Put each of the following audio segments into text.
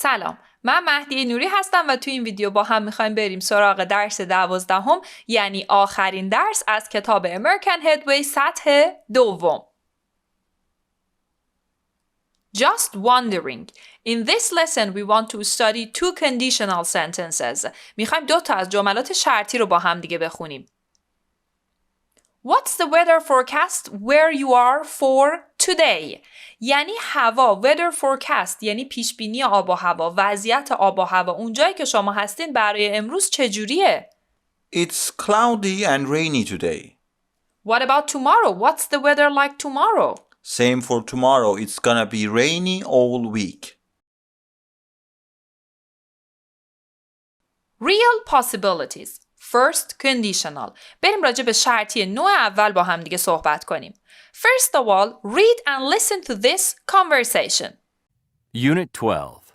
سلام، من مهدی نوری هستم و توی این ویدیو با هم میخوایم بریم سراغ درس 12 یعنی آخرین درس از کتاب American Headway سطح دوم. Just wondering. In this lesson we want to study two conditional sentences. میخوایم 2 تا از جملات شرطی رو با هم دیگه بخونیم. What's the weather forecast where you are for today? یعنی هوا، weather forecast یعنی پیش بینی آب و هوا، وضعیت آب و هوا اونجایی که شما هستین برای امروز چجوریه؟ It's cloudy and rainy today. What about tomorrow? What's the weather like tomorrow? Same for tomorrow. It's gonna be rainy all week. Real possibilities. First conditional. بریم راجع به شرطی نوع اول با هم دیگه صحبت کنیم. First of all, read and listen to this conversation. Unit 12,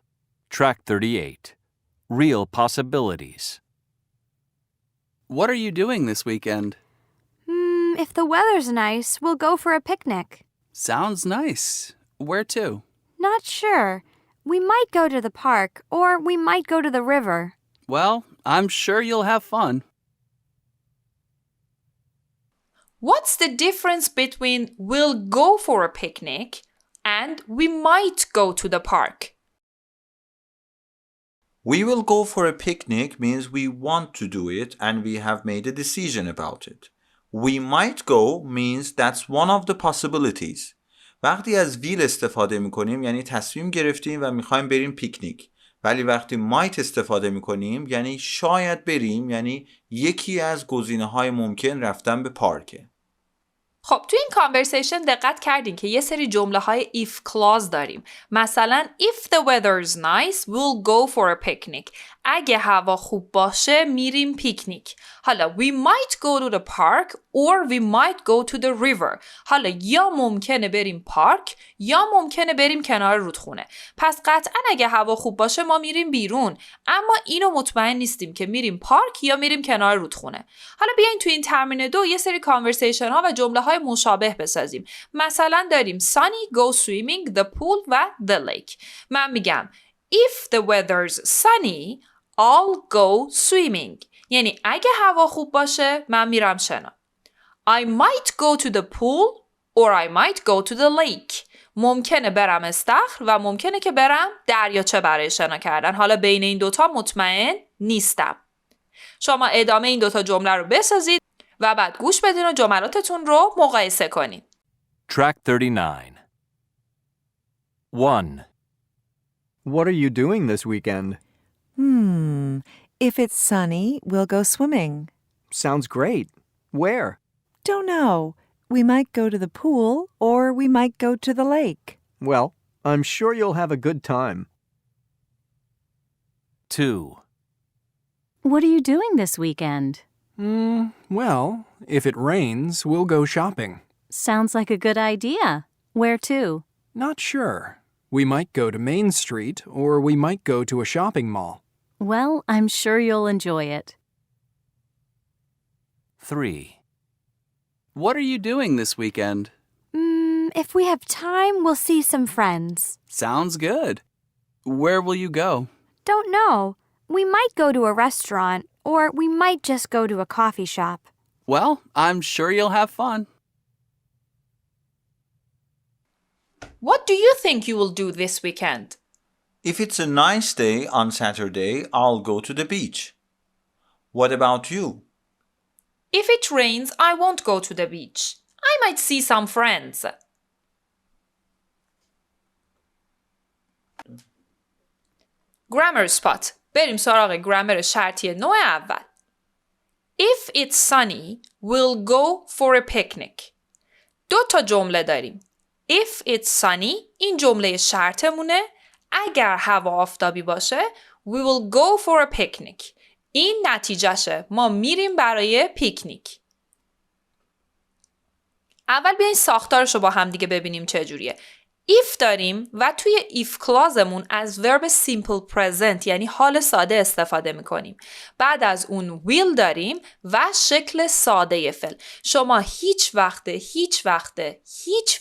Track 38, Real Possibilities. What are you doing this weekend? If the weather's nice, we'll go for a picnic. Sounds nice. Where to? Not sure. We might go to the park, or we might go to the river. Well, I'm sure you'll have fun. What's the difference between we'll go for a picnic and we might go to the park? We will go for a picnic means we want to do it and we have made a decision about it. We might go means that's one of the possibilities. وقتی از will استفاده میکنیم یعنی تصمیم گرفتیم و میخوایم بریم پیکنیک. ولی وقتی might استفاده میکنیم یعنی شاید بریم، یعنی یکی از گزینه‌های ممکن رفتن به پارکه. خب توی این کانورسیشن دقت کردین که یه سری جمله های if clause داریم. مثلا if the weather is nice we'll go for a picnic. اگه هوا خوب باشه میریم پیکنیک. حالا we might go to the park or we might go to the river. حالا یا ممکنه بریم پارک یا ممکنه بریم کنار رودخونه. پس قطعا اگه هوا خوب باشه ما میریم بیرون، اما اینو مطمئن نیستیم که میریم پارک یا میریم کنار رودخونه. حالا بیاین تو این تمرین 2 یه سری کانورسیشن ها و جمله های مشابه بسازیم. مثلا داریم sunny go swimming the pool و the lake. من میگم if the weather's sunny I'll go swimming. یعنی اگه هوا خوب باشه من میرم شنا. I might go to the pool or I might go to the lake. ممکنه برم استخر و ممکنه که برم دریاچه برای شنا کردن. حالا بین این دوتا مطمئن نیستم. شما ادامه این دوتا جمله رو بسازید و بعد گوش بدین و جملاتتون رو مقایسه کنید. Track 39. 1. What are you doing this weekend? If it's sunny, we'll go swimming. Sounds great. Where? Don't know. We might go to the pool or we might go to the lake. Well, I'm sure you'll have a good time. 2. What are you doing this weekend? Well, if it rains, we'll go shopping. Sounds like a good idea. Where to? Not sure. We might go to Main Street or we might go to a shopping mall. Well, I'm sure you'll enjoy it. 3. What are you doing this weekend? If we have time, we'll see some friends. Sounds good. Where will you go? Don't know. We might go to a restaurant, or we might just go to a coffee shop. Well, I'm sure you'll have fun. What do you think you will do this weekend? If it's a nice day on Saturday, I'll go to the beach. What about you? If it rains, I won't go to the beach. I might see some friends. Grammar spot. بریم سراغ گرامر شرطی نوع اول. If it's sunny, we'll go for a picnic. 2 تا جمله داریم. If it's sunny این جمله شرطمونه. اگر هوا آفتابی باشه we will go for a picnic. این نتیجهشه. ما میریم برای پیکنیک. اول بیاین ساختارش رو با هم دیگه ببینیم چجوریه. if داریم و توی if clauseمون از verb simple present یعنی حال ساده استفاده میکنیم. بعد از اون will داریم و شکل ساده فعل. شما هیچ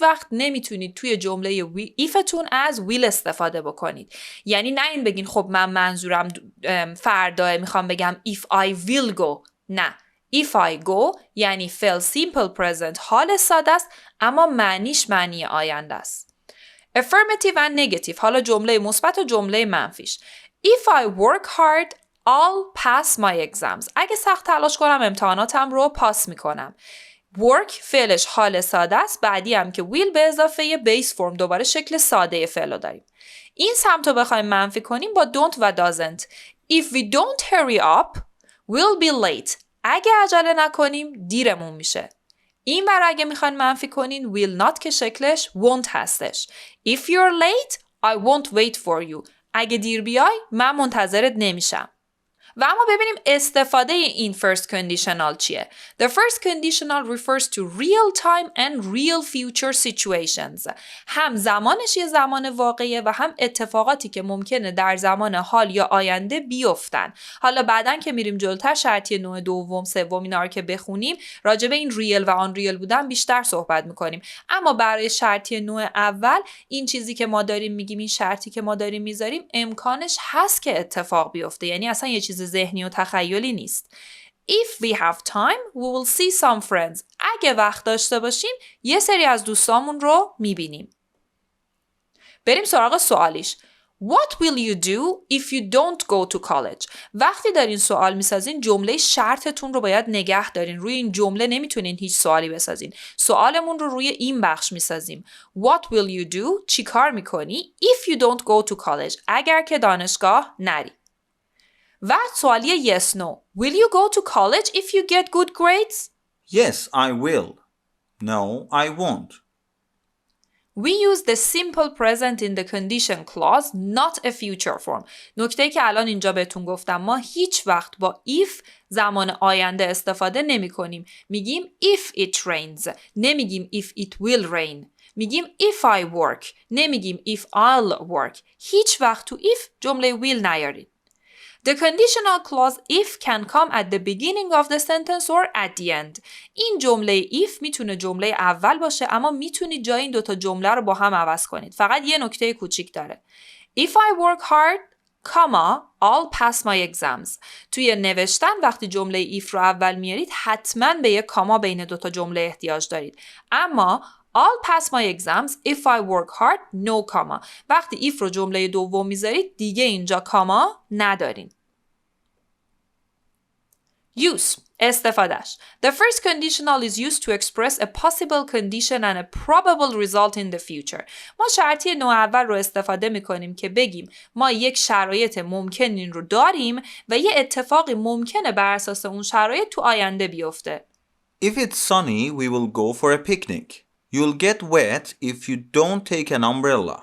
وقت نمیتونید توی جمله ifتون از will استفاده بکنید. یعنی نه این بگین خب من منظورم فردا میخوام بگم if I will go. نه. If I go یعنی فعل simple present حال ساده است اما معنی آینده است. Affirmative and negative. حالا جمله مثبت و جمله منفیش. If I work hard, I'll pass my exams. اگه سخت تلاش کنم امتحاناتم رو پاس میکنم. Work فعلش حال ساده است. بعدی هم که will به اضافه base form دوباره شکل ساده فعل رو داریم. این سمت رو بخوایم منفی کنیم با don't و doesn't. If we don't hurry up, we'll be late. اگه عجله نکنیم دیرمون میشه. این برای اگه میخواین منفی کنین will not که شکلش won't هستش. If you're late, I won't wait for you. اگه دیر بیای من منتظرت نمیشم. و اما ببینیم استفاده این first conditional چیه. The first conditional refers to real time and real future situations. هم زمانش یه زمان واقعیه و هم اتفاقاتی که ممکنه در زمان حال یا آینده بیفتن. حالا بعدن که میریم جلوتر شرطی نوع دوم، سوم اینا رو که بخونیم راجع به این ریل و آن ریل بودن بیشتر صحبت میکنیم. اما برای شرطی نوع اول این چیزی که ما داریم میگیم، این شرطی که ما داریم میذاریم امکانش هست که اتفاق بیفته. یعنی اصلا یه چیز ذهنی و تخیلی نیست. If we have time, we will see some friends. اگه وقت داشته باشیم یه سری از دوستامون رو میبینیم. بریم سراغ سوالیش. What will you do if you don't go to college? وقتی دارین سوال میسازین جمله شرطتون رو باید نگه دارین. روی این جمله نمیتونین هیچ سوالی بسازین. سوالمون رو روی این بخش میسازیم. What will you do? چی کار میکنی if you don't go to college? اگر که دانشگاه نری. و سوالی yes no. Will you go to college if you get good grades? Yes, I will. No, I won't. We use the simple present in the condition clause, not a future form. نکته‌ای که الان اینجا بهتون گفتم ما هیچ وقت با if زمان آینده استفاده نمی کنیم. میگیم if it rains. نمیگیم if it will rain. میگیم if I work. نمیگیم if I'll work. هیچ وقت تو if جمله will نیارید. The conditional clause if can come at the beginning of the sentence or at the end. این جمله if میتونه جمله اول باشه اما میتونید جای این دوتا جمله رو با هم عوض کنید. فقط یه نکته کوچیک داره. If I work hard, I'll pass my exams. توی نوشتن وقتی جمله if رو اول میارید حتما به یک کاما بین دوتا جمله احتیاج دارید. اما I'll pass my exams if I work hard, no comma. وقتی if رو جمله دوم میذارید دیگه اینجا کاما ندارین. Use. استفادهش. The first conditional is used to express a possible condition and a probable result in the future. ما شرطی نوع اول رو استفاده میکنیم که بگیم ما یک شرایط ممکنی رو داریم و یه اتفاقی ممکنه بر اساس اون شرایط تو آینده بیفته. If it's sunny, we will go for a picnic. You'll get wet if you don't take an umbrella.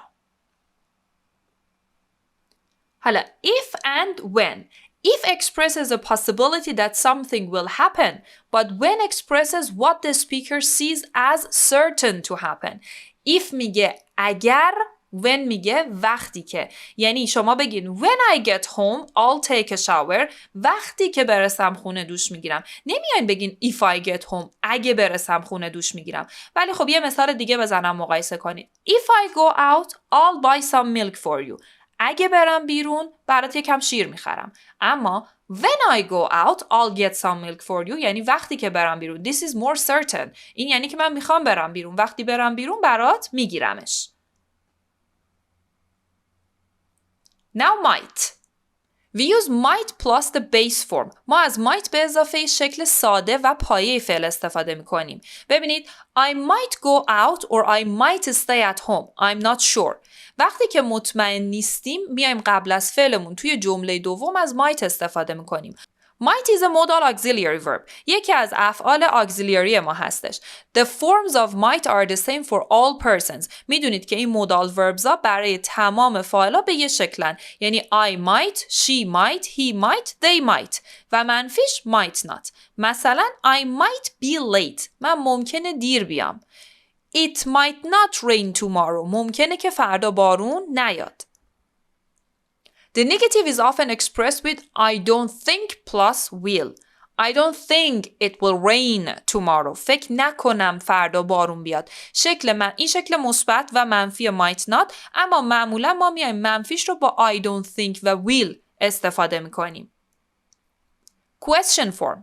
حالا if and when. If expresses a possibility that something will happen, but when expresses what the speaker sees as certain to happen. If میگه اگر، when میگه وقتی که. یعنی شما بگین when I get home, I'll take a shower. وقتی که برسم خونه دوش میگیرم. نمیاین بگین if I get home, اگه برسم خونه دوش میگیرم. ولی خب یه مثال دیگه بزنم مقایسه کنید. If I go out, I'll buy some milk for you. اگه برم بیرون برات یکم شیر میخرم. اما when I go out, I'll get some milk for you. یعنی وقتی که برم بیرون. This is more certain. این یعنی که من میخوام برم بیرون. وقتی برم بیرون برات میگیرمش. Now might. We use might plus the base form. ما از might به اضافه شکل ساده و پایه فعل استفاده میکنیم. ببینید I might go out or I might stay at home. I'm not sure. وقتی که مطمئن نیستیم میایم قبل از فعلمون توی جمله دوم از might استفاده میکنیم. Might is a modal auxiliary verb. یکی از افعال auxiliary ما هستش. The forms of might are the same for all persons. میدونید که این modal verbs ها برای تمام فاعلا به یه شکلن. یعنی I might, she might, he might, they might. و منفیش might not. مثلا I might be late. من ممکنه دیر بیام. It might not rain tomorrow. ممکنه که فردا بارون نیاد. The negative is often expressed with I don't think plus will. I don't think it will rain tomorrow. فکر نکنم فردا بارون بیاد. این شکل مثبت و منفی might not، اما معمولا ما میایم منفیش رو با I don't think و will استفاده میکنیم. Question form.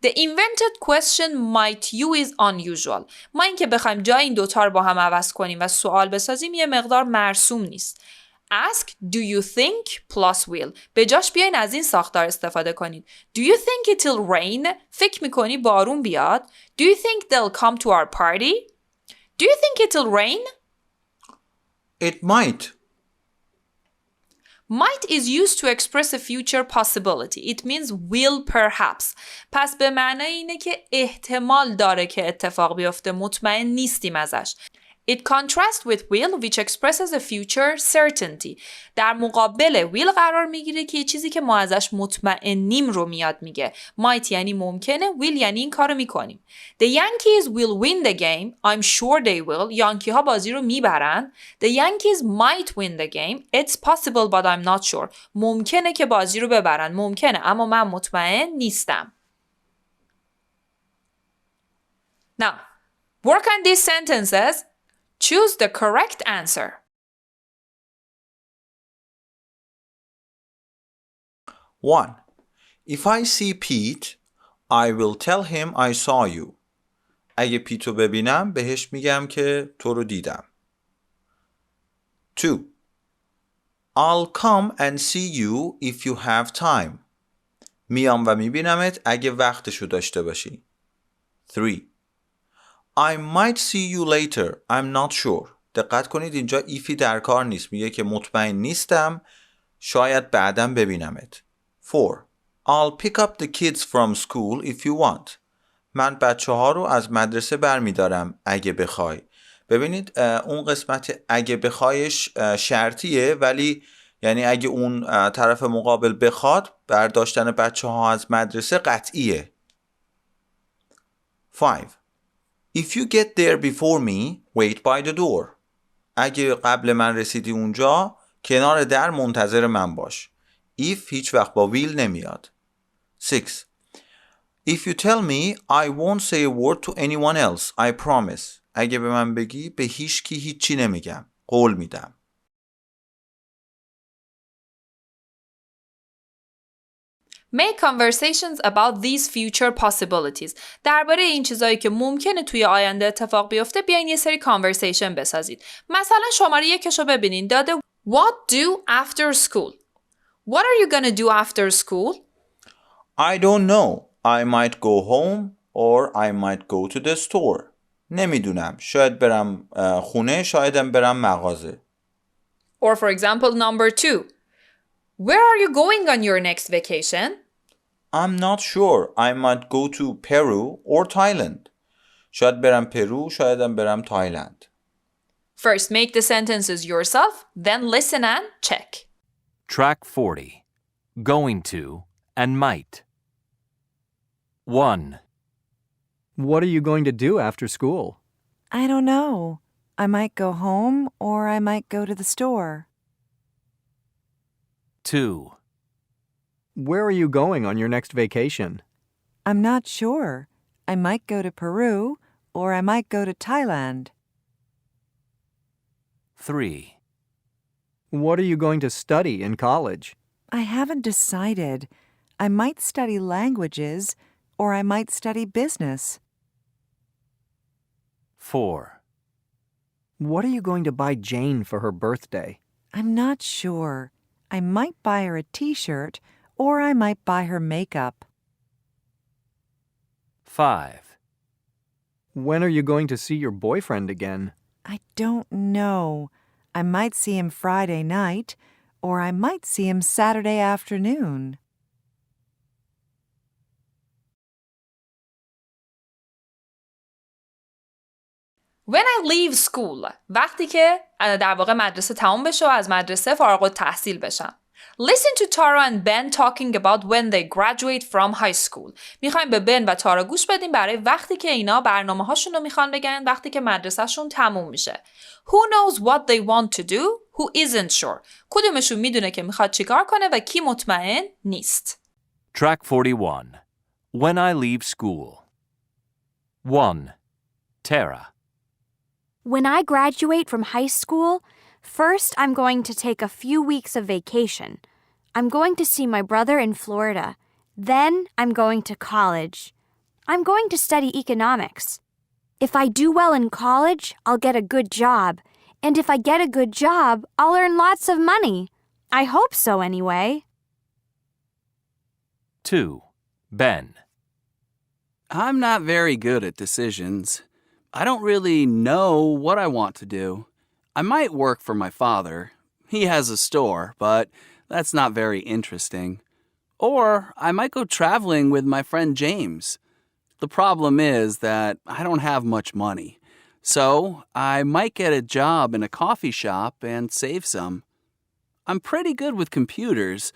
The invented question might you is unusual. ما اینکه بخوایم جای این دوتا رو با هم عوض کنیم و سوال بسازیم یه مقدار مرسوم نیست. Ask do you think plus will. به جاش بیاین از این ساختار استفاده کنید. Do you think it'll rain? فکر میکنی بارون بیاد؟ Do you think they'll come to our party? Do you think it'll rain? It might. Might is used to express a future possibility. It means will perhaps. پس به معنای اینه که احتمال داره که اتفاق بیفته، مطمئن نیستیم ازش. It contrasts with will which expresses a future certainty. در مقابل will قرار میگیره که یه چیزی که ما ازش مطمئنیم رو میاد میگه. Might یعنی ممکنه، will یعنی این کارو میکنیم. The Yankees will win the game. I'm sure they will. یانکی ها بازی رو میبرن. The Yankees might win the game. It's possible but I'm not sure. ممکنه که بازی رو ببرن. ممکنه اما من مطمئن نیستم. Now, work on these sentences. Choose the correct answer. 1. If I see Pete, I will tell him I saw you. اگه پیتو ببینم بهش میگم که تو رو دیدم. 2. I'll come and see you if you have time. میام و میبینمت اگه وقتشو داشته باشی. 3. I might see you later. I'm not sure. دقت کنید اینجا ایفی در کار نیست. میگه که مطمئن نیستم. شاید بعدم ببینمت. 4. I'll pick up the kids from school if you want. من بچه ها رو از مدرسه برمیدارم اگه بخوای. ببینید اون قسمت اگه بخوایش شرطیه، ولی یعنی اگه اون طرف مقابل بخواد برداشتن بچه ها از مدرسه قطعیه. 5. If you get there before me, wait by the door. اگه قبل من رسیدی اونجا کنار در منتظر من باش. If هیچ وقت با will نمیاد. 6. If you tell me, I won't say a word to anyone else. I promise. اگه به من بگی به هیچ کی هیچی نمیگم. قول میدم. Make conversations about these future possibilities. درباره این چیزایی که ممکنه توی آینده اتفاق بیفته بیاین یه سری conversation بسازید. مثلا شماره 1 رو ببینین. داده What do after school? What are you gonna do after school? I don't know. I might go home or I might go to the store. نمیدونم. شاید برم خونه، شایدم برم مغازه. Or for example, number 2. Where are you going on your next vacation? I'm not sure. I might go to Peru or Thailand. شاید برم پرو، شایدم برم تایلند. First, make the sentences yourself, then listen and check. Track 40. Going to and might. 1. What are you going to do after school? I don't know. I might go home or I might go to the store. 2. Where are you going on your next vacation? I'm not sure. I might go to Peru or I might go to Thailand. 3. What are you going to study in college? I haven't decided. I might study languages or I might study business. 4. What are you going to buy Jane for her birthday? I'm not sure. I might buy her a t-shirt or I might buy her makeup. 5. When are you going to see your boyfriend again? I don't know. I might see him Friday night or I might see him Saturday afternoon. When I leave school. وقتی که در واقع مدرسه تموم بشه و از مدرسه فارغ التحصیل بشم. Listen to Tara and Ben talking about when they graduate from high school. میخوایم به بن و تارا گوش بدیم برای وقتی که اینا برنامه هاشون رو میخوان بگن وقتی که مدرسهشون تموم میشه. Who knows what they want to do? Who isn't sure? کدومشون میدونه که میخواد چیکار کنه و کی مطمئن نیست. Track 41. When I leave school. 1. Tara. When I graduate from high school, first I'm going to take a few weeks of vacation. I'm going to see my brother in Florida. Then I'm going to college. I'm going to study economics. If I do well in college, I'll get a good job. And if I get a good job, I'll earn lots of money. I hope so anyway. 2. Ben. I'm not very good at decisions. I don't really know what I want to do. I might work for my father. He has a store, but that's not very interesting. Or I might go traveling with my friend James. The problem is that I don't have much money. So I might get a job in a coffee shop and save some. I'm pretty good with computers,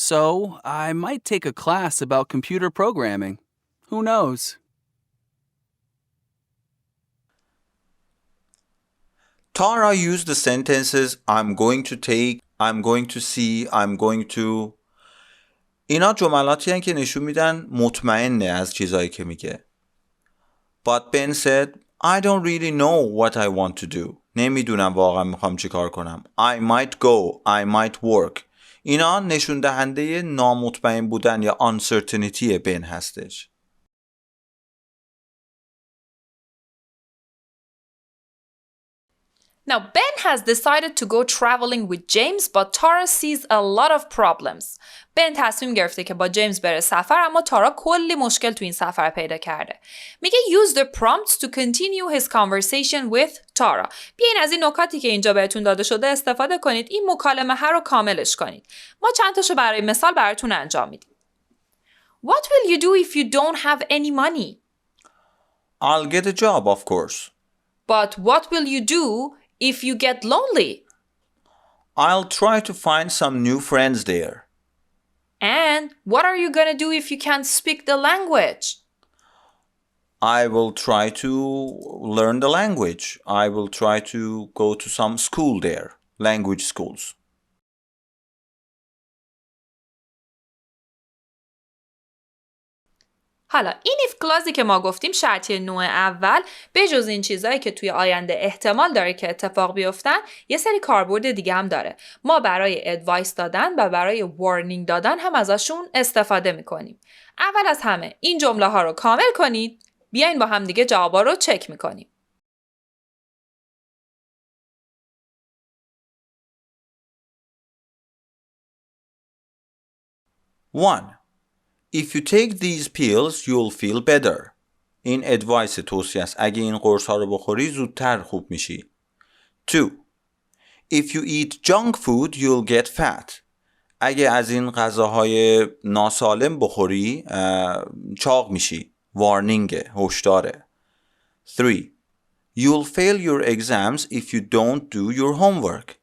so I might take a class about computer programming. Who knows? Tara used the sentences I'm going to take, I'm going to see, I'm going to. اینا جملاتی هستند که نشون میدن مطمئنه از چیزایی که میگه. But Ben said, I don't really know what I want to do. نمیدونم واقعا میخوام چی کار کنم. I might go, I might work. اینا نشون دهنده نامطمئن بودن یا uncertainty بن هستش. Now, Ben has decided to go traveling with James, but Tara sees a lot of problems. Ben تصمیم گرفته که با جیمز بره سفر، اما تارا کلی مشکل تو این سفر پیدا کرده. میگه use the prompts to continue his conversation with Tara. بیاین از این نکاتی که اینجا بهتون داده شده استفاده کنید، این مکالمه ها رو کاملش کنید. ما چند تاشو برای مثال براتون انجام میدیم. What will you do if you don't have any money? I'll get a job, of course. But what will you do if you get lonely? I'll try to find some new friends there. And what are you gonna do if you can't speak the language? I will try to learn the language. I will try to go to some school there, language schools. حالا این if clauseی که ما گفتیم شرطی نوع اول به جز این چیزایی که توی آینده احتمال داره که اتفاق بیفتن یه سری کاربرد دیگه هم داره. ما برای ادوایس دادن و برای وارنینگ دادن هم ازشون استفاده میکنیم. اول از همه این جمله ها رو کامل کنید. بیاین با هم دیگه جوابا رو چک میکنیم. 1. If you take these pills, you'll feel better. این ادوایس توصیه است. اگه این قرص ها رو بخوری زودتر خوب میشی. 2. If you eat junk food, you'll get fat. اگه از این غذاهای ناسالم بخوری چاق میشی. وارنینگه، هشداره. 3. You'll fail your exams if you don't do your homework.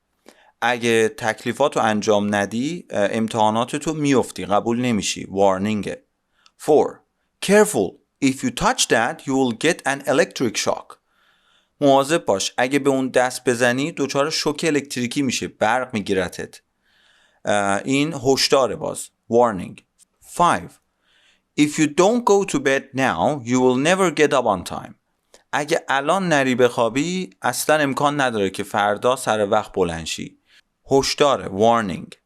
اگه تکلیفاتو انجام ندی امتحاناتتو میافتی، قبول نمیشی، وارنینگه. 4. Careful, if you touch that you will get an electric shock. مواظب باش، اگه به اون دست بزنی دچار شوک الکتریکی میشه، برق میگیرتت. این هشداره باز، warning. 5. If you don't go to bed now you will never get up on time. اگه الان نری بخوابی اصلا امکان نداره که فردا سر وقت بلند شی. هشدار، warning.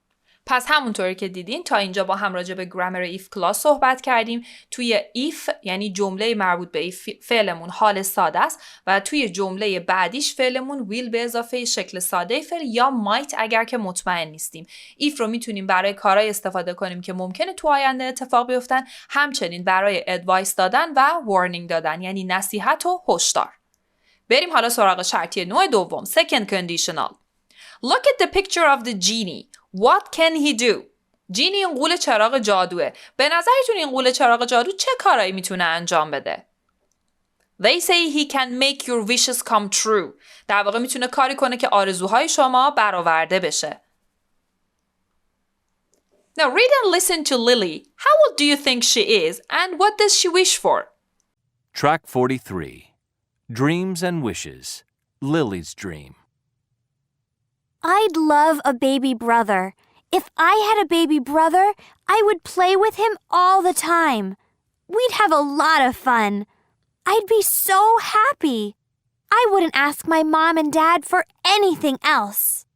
پس همونطوری که دیدین تا اینجا با هم راجع به گرامر if clause صحبت کردیم. توی if یعنی جمله مربوط به فعلمون حال ساده است و توی جمله بعدیش فعلمون will به اضافه شکل ساده فعل یا might اگر که مطمئن نیستیم. if رو میتونیم برای کارهای استفاده کنیم که ممکنه تو آینده اتفاق بیفتن، همچنین برای advice دادن و warning دادن یعنی نصیحت و هشدار. بریم حالا سراغ شرطی نوع دوم، second conditional. Look at the picture of the genie. What can he do? جینی این غول چراغ جادوه. به نظرتون این غول چراغ جادو چه کارایی میتونه انجام بده؟ They say he can make your wishes come true. در واقع میتونه کاری کنه که آرزوهای شما برآورده بشه. Now read and listen to Lily. How old do you think she is and what does she wish for? Track 43. Dreams and Wishes. Lily's Dream. I'd love a baby brother. If I had a baby brother, I would play with him all the time. We'd have a lot of fun. I'd be so happy. I wouldn't ask my mom and dad for anything else.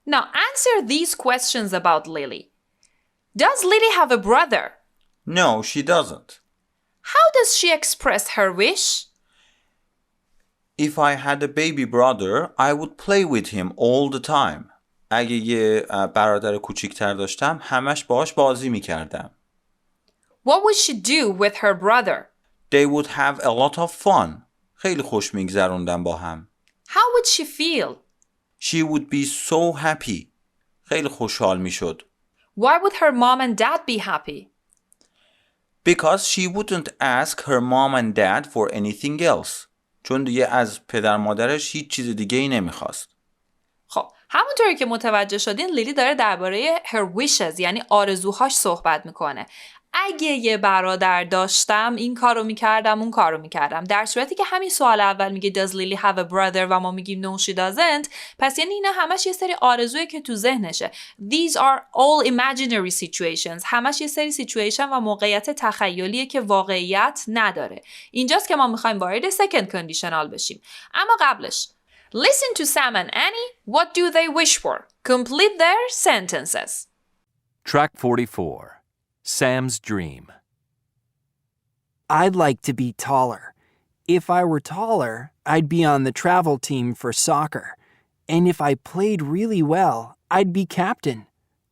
Now answer these questions about Lily. Does Lily have a brother? No, she doesn't. How does she express her wish? If I had a baby brother, I would play with him all the time. اگه یه برادر کوچیکتر داشتم همش باهاش بازی میکردم. What would she do with her brother? They would have a lot of fun. خیلی خوش میگذروندم با هم. How would she feel? She would be so happy. خیلی خوشحال میشد. Why would her mom and dad be happy? Because she wouldn't ask her mom and dad for anything else. چون دیگه از پدر مادرش هیچ چیز دیگه ای نمیخواست. خب همونطوری که متوجه شدین لیلی داره درباره her wishes یعنی آرزوهاش صحبت میکنه. اگه یه برادر داشتم این کارو میکردم اون کارو میکردم. در صورتی که همین سوال اول میگه does Lily have a brother و ما میگیم no she doesn't، پس یعنی اینا همش یه سری آرزویه که تو ذهنشه. These are all imaginary situations. همش یه سری سیچویشن و موقعیت تخیلیه که واقعیت نداره. اینجاست که ما میخوایم وارد second conditional بشیم. اما قبلش listen to Sam and Annie. What do they wish for? Complete their sentences. Track 44. Sam's Dream. I'd like to be taller. If I were taller, I'd be on the travel team for soccer. And if I played really well, I'd be captain.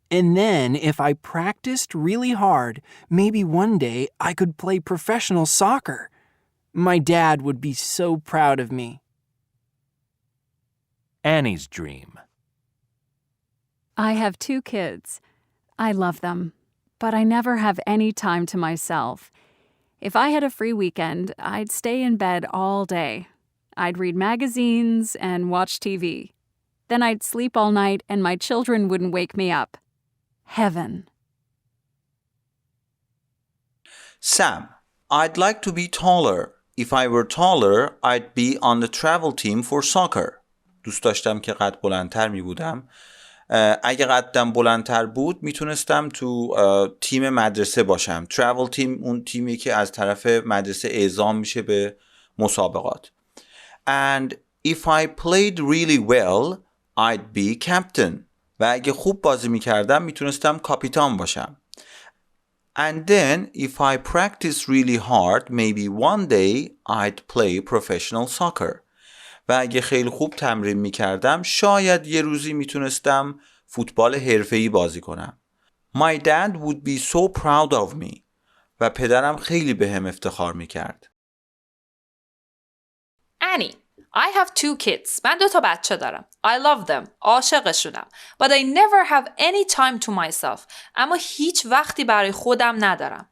And then if I practiced really hard, maybe one day I could play professional soccer. My dad would be so proud of me. Annie's Dream. I have 2 kids. I love them, but I never have any time to myself. If I had a free weekend, I'd stay in bed all day. I'd read magazines and watch TV. Then I'd sleep all night and my children wouldn't wake me up. Heaven. Sam, I'd like to be taller. If I were taller, I'd be on the travel team for soccer. دوست داشتم که قد بلندتر می بودم. اگه قدم بلندتر بود میتونستم تو تیم مدرسه باشم. travel team اون تیمی که از طرف مدرسه اعزام میشه به مسابقات. And if I played really well, I'd be captain. و اگه خوب بازی میکردم میتونستم کاپیتان باشم. And then if I practiced really hard, maybe one day I'd play professional soccer. و اگه خیلی خوب تمرین میکردم شاید یه روزی میتونستم فوتبال حرفه‌ای بازی کنم. My dad would be so proud of me. و پدرم خیلی بهم افتخار میکرد. Annie, I have 2 kids. من 2 تا بچه دارم. I love them. عاشقشونم. But I never have any time to myself. اما هیچ وقتی برای خودم ندارم.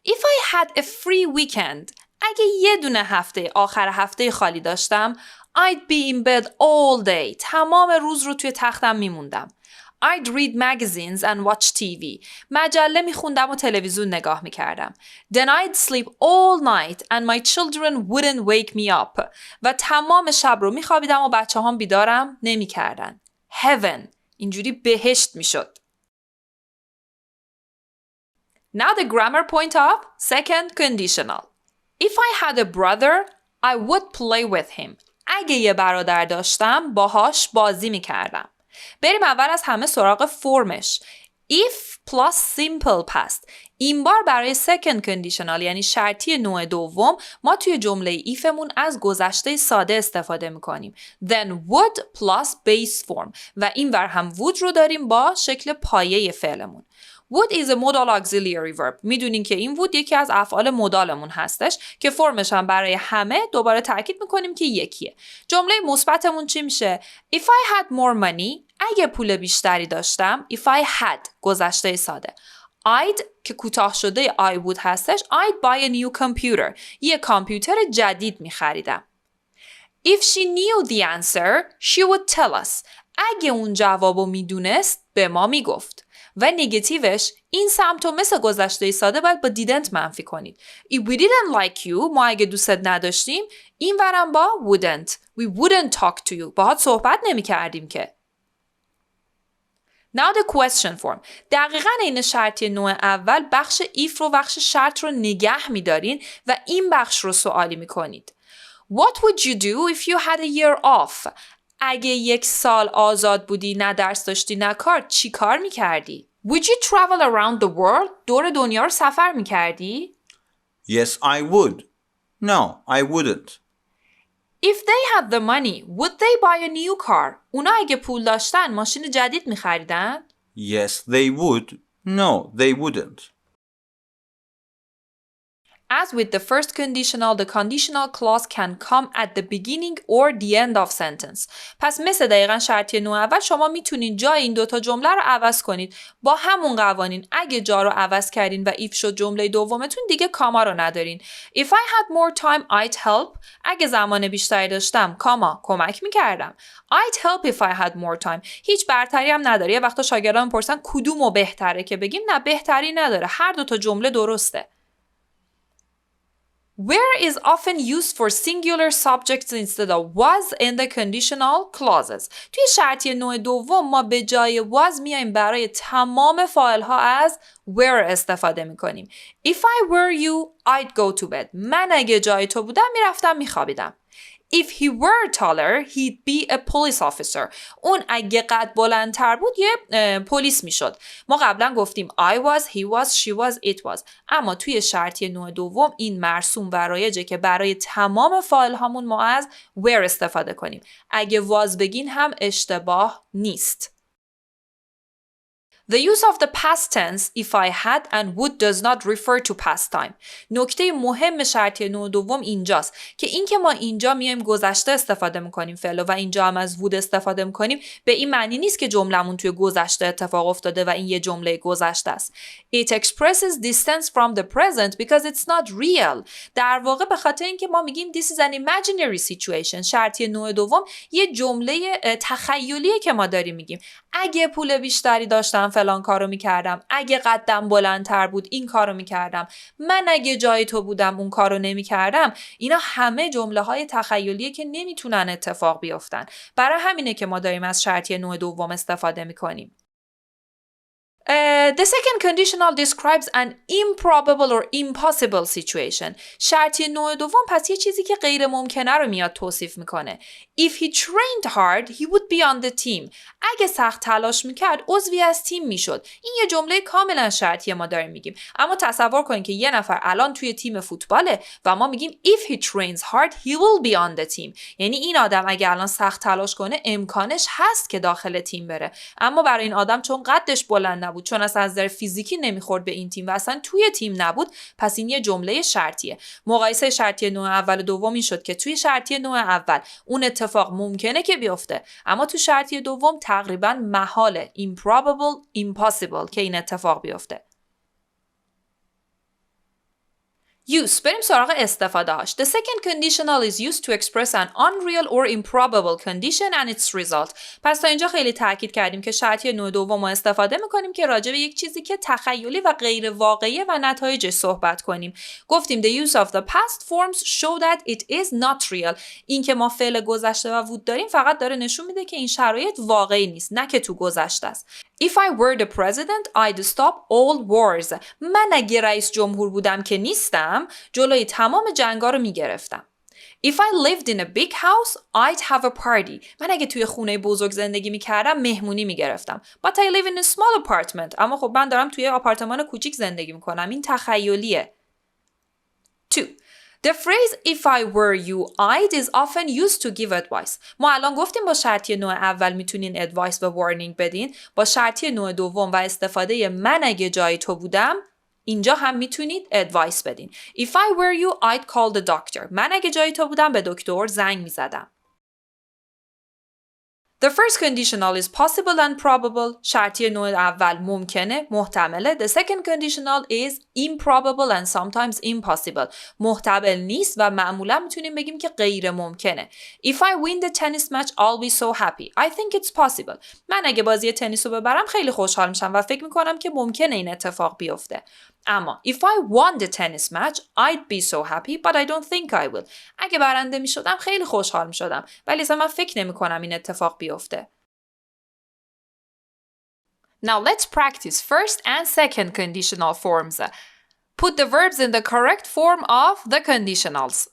If I had a free weekend, اگه یه دونه هفته آخر هفته خالی داشتم, I'd be in bed all day. تمام روز رو توی تختم میموندم. I'd read magazines and watch TV. مجله میخوندم و تلویزیون نگاه میکردم. Then I'd sleep all night and my children wouldn't wake me up. و تمام شب رو میخوابیدم و بچه هم بیدارم نمیکردن. Heaven. اینجوری بهشت میشد. Now the grammar point of second conditional. If I had a brother, I would play with him. اگه یه برادر داشتم باهاش بازی میکردم. بریم اول از همه سراغ فرمش. If plus simple past. این بار برای second conditional یعنی شرطی نوع دوم ما توی جمله ایفمون از گذشته ساده استفاده میکنیم. Then would plus base form. و این ور هم would رو داریم با شکل پایه فعلمون. Would is a modal auxiliary verb. میدونین که این would یکی از افعال مدالمون هستش که فرمش هم برای همه دوباره تاکید میکنیم که یکیه. جمله مثبتمون چی میشه؟ If I had more money, اگه پول بیشتری داشتم. If I had گذشته ساده. I'd که کوتاه شده I would هستش. I'd buy a new computer. یه کامپیوتر جدید میخریدم. If she knew the answer, she would tell us. اگه اون جوابو میدونست به ما میگفت. و نگتیوش این سمتو مثل گذشته ساده باید با didn't منفی کنید. If we didn't like you، ما اگه دوستت نداشتیم، این ورم با wouldn't. We wouldn't talk to you. باهات صحبت نمی کردیم که. Now the question form. دقیقاً این شرطی نوع اول بخش if رو بخش شرط رو نگه می‌دارین و این بخش رو سوالی می‌کنید. What would you do if you had a year off؟ اگه یک سال آزاد بودی، نه درس داشتی نه کار، چی کار می‌کردی؟ Would you travel around the world؟ دور دنیا رو سفر می‌کردی؟ Yes, I would. No, I wouldn't. If they had the money, would they buy a new car؟ اونا اگه پول داشتن ماشین جدید می‌خریدن؟ Yes, they would. No, they wouldn't. As with the first conditional, the conditional clause can come at the beginning or the end of sentence. پس مثل دقیقاً شرطی نوع اول شما میتونین جای این دوتا جمله رو عوض کنید. با همون قوانین اگه جا رو عوض کردین و if شد جمله دومتون دیگه کاما رو ندارین. If I had more time, I'd help. اگه زمان بیشتری داشتم کاما کمک میکردم. I'd help if I had more time. هیچ برتری هم نداره. یه وقتا شاگردان میپرسن کدومو بهتره که بگیم نه بهتری نداره. هر دوتا جمله درسته. Where is often used for singular subjects instead of was in the conditional clauses. توی شرطی نوع دوم ما به جای was میایم برای تمام فاعل ها از were استفاده میکنیم. If I were you, I'd go to bed. من اگه جای تو بودم میرفتم میخوابیدم. If he were taller, he'd be a police officer. اون اگه قد بلندتر بود یه پلیس میشد. ما قبلا گفتیم I was, he was, she was, it was. اما توی شرطی نوع دوم این مرسوم و رایجه که برای تمام فاعل هامون ما از were استفاده کنیم. اگه was بگین هم اشتباه نیست. The use of the past tense if I had and would does not refer to past time. نکته مهم شرطی نوع دوم اینجاست که اینکه ما اینجا میایم گذشته استفاده میکنیم فعل و اینجا هم از would استفاده میکنیم به این معنی نیست که جملمون توی گذشته اتفاق افتاده و این یه جمله گذشته است. It expresses distance from the present because it's not real. در واقع به خاطر اینکه ما میگیم this is an imaginary situation. شرطی نوع دوم یه جمله تخیلیه که ما داریم میگیم. اگه پول بیشتری داشتم فلان کارو میکردم، اگه قدم بلندتر بود این کارو میکردم، من اگه جای تو بودم اون کارو نمیکردم. اینا همه جمله های تخیلیه که نمیتونن اتفاق بیفتن. برای همینه که ما داریم از شرطی نوع دوم استفاده میکنیم. The second conditional describes an improbable or impossible situation. شرطی نوع دوم پس یه چیزی که غیر ممکنه رو میاد توصیف میکنه. If he trained hard, he would be on the team. اگه سخت تلاش میکرد عضوی از تیم میشد. این یه جمله کاملا شرطی ما داریم میگیم. اما تصور کنید که یه نفر الان توی تیم فوتباله و ما میگیم if he trains hard, he will be on the team. یعنی این آدم اگه الان سخت تلاش کنه امکانش هست که داخل تیم بره. اما برای این آدم چون قدش بلند نبود، چون اصلا از نظر فیزیکی نمیخورد به این تیم و اصلا توی تیم نبود، پس این یه جمله شرطیه. مقایسه شرطی نوع اول و دوم این شد که توی شرطی نوع اول اون اتفاق ممکنه که بیفته، اما تو شرطی دوم تقریبا محاله. improbable, impossible که این اتفاق بیفته. Use. بریم سراغ استفاده هاش. The second conditional is used to express an unreal or improbable condition and its result. پس تا اینجا خیلی تاکید کردیم که شرطی نوع دوم رو استفاده میکنیم که راجع به یک چیزی که تخیلی و غیر واقعیه و نتایجش صحبت کنیم. گفتیم the use of the past forms show that it is not real. این که ما فعل گذشته و would داریم فقط داره نشون میده که این شرایط واقعی نیست، نه که تو گذشته است. If I were the president, I'd stop all wars. من اگه رئیس جمهور بودم که نیستم، جلوی تمام جنگا رو میگرفتم. If I lived in a big house, I'd have a party. من اگه توی خونه بزرگ زندگی میکردم مهمونی میگرفتم. But I live in a small apartment. اما خب من دارم توی آپارتمان کوچیک زندگی میکنم. این تخیلیه. 2. The phrase if I were you, I'd is often used to give advice. ما الان گفتیم با شرطی نوع اول میتونین advice و warning بدین. با شرطی نوع دوم و استفاده من اگه جای تو بودم اینجا هم میتونید advice بدین. If I were you, I'd call the doctor. من اگه جای تو بودم به دکتر زنگ میزدم. The first conditional is possible and probable. شرطی نوع اول ممکنه، محتمله. The second conditional is improbable and sometimes impossible. محتمل نیست و معمولا میتونیم بگیم که غیر ممکنه. If I win the tennis match, I'll be so happy. I think it's possible. من اگه بازی تنیس رو ببرم خیلی خوشحال میشم و فکر میکنم که ممکنه این اتفاق بیفته. اما if I won the tennis match, I'd be so happy, but I don't think I will. اگه برنده میشدم خیلی خوشحال میشدم، ولی اصلا من فکر نمیکنم این اتفاق بیفته. Now let's practice first and second conditional forms. Put the verbs in the correct form of the conditionals.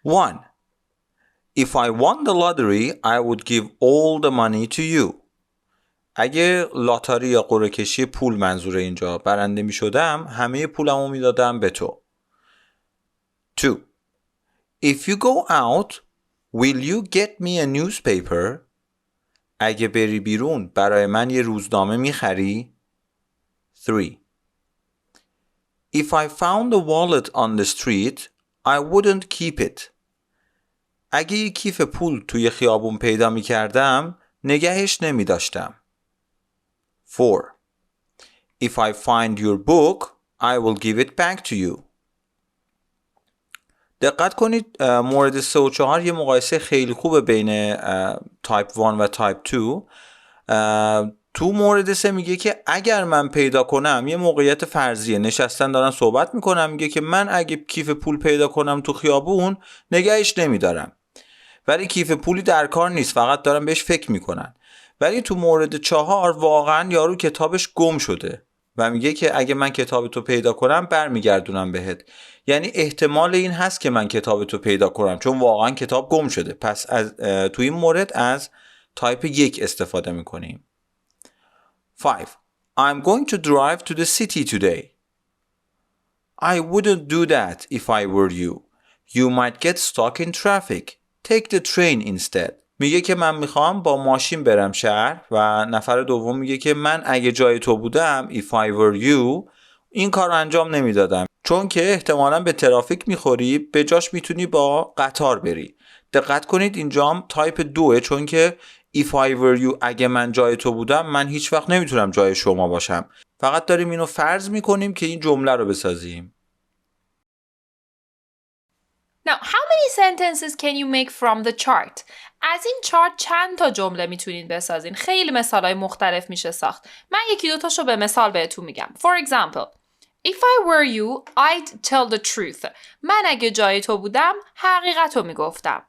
1. If I won the lottery, I would give all the money to you. اگه لاتاری یا قرعه کشی پول منظوره اینجا برنده می شدم همه پولمو می دادم به تو. 2. If you go out, will you get me a newspaper? اگه بری بیرون برای من یه روزنامه می خری؟ 3. If I found a wallet on the street, I wouldn't keep it. اگه یه کیف پول توی خیابون پیدا می کردم نگهش نمی داشتم. 4. If I find your book, I will give it back to you. دقت کنید مورد 3 و 4 یه مقایسه خیلی خوبه بین تایپ 1 و تایپ 2. تو مورد 3 میگه که اگر من پیدا کنم، یه موقعیت فرضیه، نشستن دارن صحبت میکنم، میگه که من اگه کیف پول پیدا کنم تو خیابون نگهش نمیدارم. ولی کیف پولی در کار نیست، فقط دارن بهش فکر میکنن. ولی تو مورد 4 واقعا یارو کتابش گم شده و میگه که اگه من کتاب تو پیدا کنم برمیگردونم بهت. یعنی احتمال این هست که من کتاب تو پیدا کنم چون واقعا کتاب گم شده. پس تو این مورد از تایپ 1 استفاده میکنیم. 5. I'm going to drive to the city today. I wouldn't do that if I were you. You might get stuck in traffic. Take the train instead. میگه که من میخوام با ماشین برم شهر و نفر دوم میگه که من اگه جای تو بودم if I were you این کار رو انجام نمیدادم چون که احتمالاً به ترافیک میخوری، به جاش میتونی با قطار بری. دقت کنید اینجام تایپ 2 چون که if I were you اگه من جای تو بودم من هیچ وقت نمیتونم جای شما باشم. فقط داریم اینو فرض میکنیم که این جمله رو بسازیم. Now, how many sentences can you make from the chart? از این چارت چند تا جمله میتونین بسازین؟ خیلی مثالای مختلف میشه ساخت. من یکی دو تاشو به مثال بهتون میگم. For example, if I were you, I'd tell the truth. من اگه جای تو بودم، حقیقت رو میگفتم.